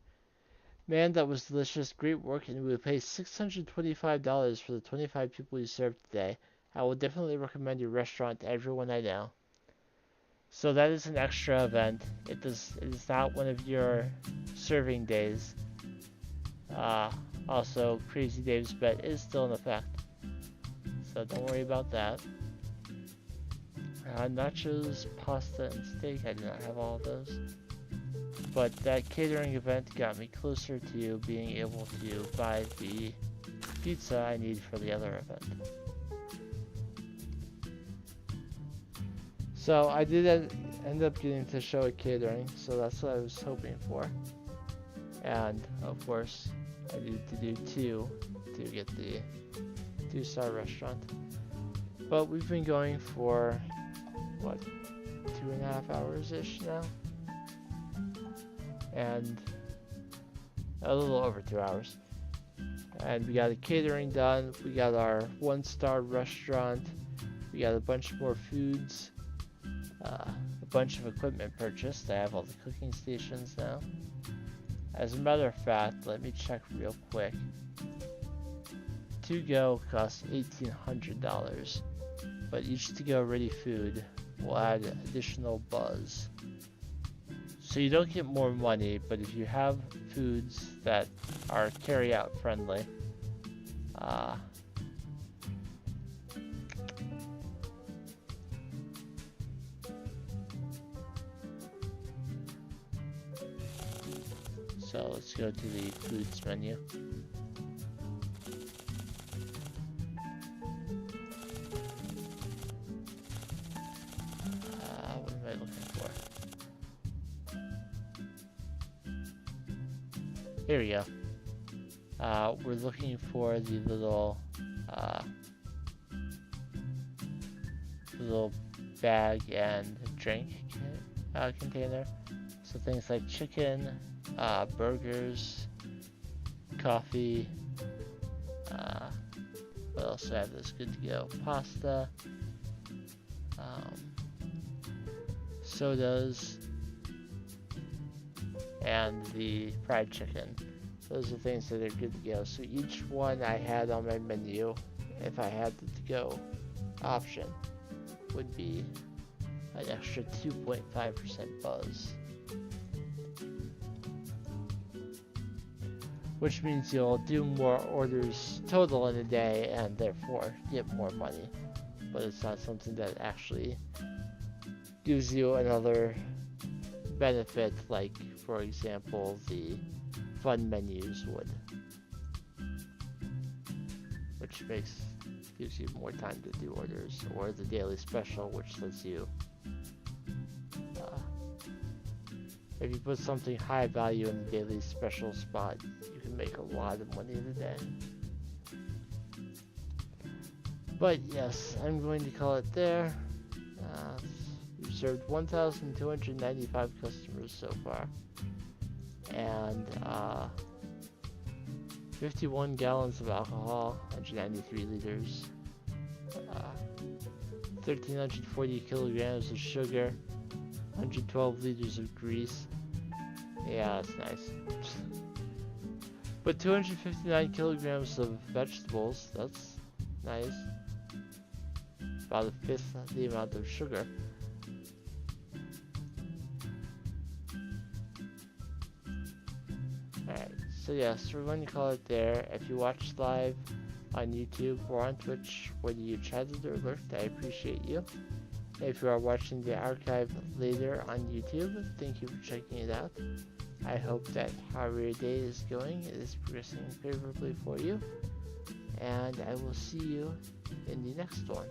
Man, that was delicious. Great work, and we will pay $625 for the 25 people you served today. I will definitely recommend your restaurant to everyone I know. So that is an extra event. It is not one of your serving days. Also, Crazy Dave's bet is still in effect, so don't worry about that. Nachos, pasta, and steak. I do not have all of those. But that catering event got me closer to being able to buy the pizza I need for the other event. So I did end up getting to show at catering, so that's what I was hoping for. And of course, I needed to do 2 to get the 2-star restaurant. But we've been going for, what, 2.5 hours-ish now? And a little over 2 hours. And we got the catering done, we got our 1-star restaurant, we got a bunch more foods, a bunch of equipment purchased. I have all the cooking stations now. As a matter of fact, let me check real quick. To-go costs $1,800, but each to-go ready food will add additional buzz. So you don't get more money, but if you have foods that are carry-out friendly, so let's go to the foods menu. What am I looking for? Here we go. We're looking for the little bag and drink container. So things like chicken, burgers, coffee. What else do I have that's good to go? Pasta, sodas, and the fried chicken. Those are things that are good to go. So each one I had on my menu, if I had the to-go option, would be an extra 2.5% buzz. Which means you'll do more orders total in a day and therefore get more money. But it's not something that actually gives you another benefit like, for example, the fun menus would. Which gives you more time to do orders, or the daily special, which lets you if you put something high value in the daily special spot, you can make a lot of money in a day. But yes, I'm going to call it there. We've served 1,295 customers so far. And 51 gallons of alcohol, 193 liters. 1,340 kilograms of sugar. 112 liters of grease. Yeah, that's nice. But 259 kilograms of vegetables, that's nice. About a fifth of the amount of sugar. Alright, so yes, we're going to call it there. If you watch live on YouTube or on Twitch, whether you chatted or lurked, I appreciate you. If you are watching the archive later on YouTube, thank you for checking it out. I hope that however your day is going, it is progressing favorably for you. And I will see you in the next one.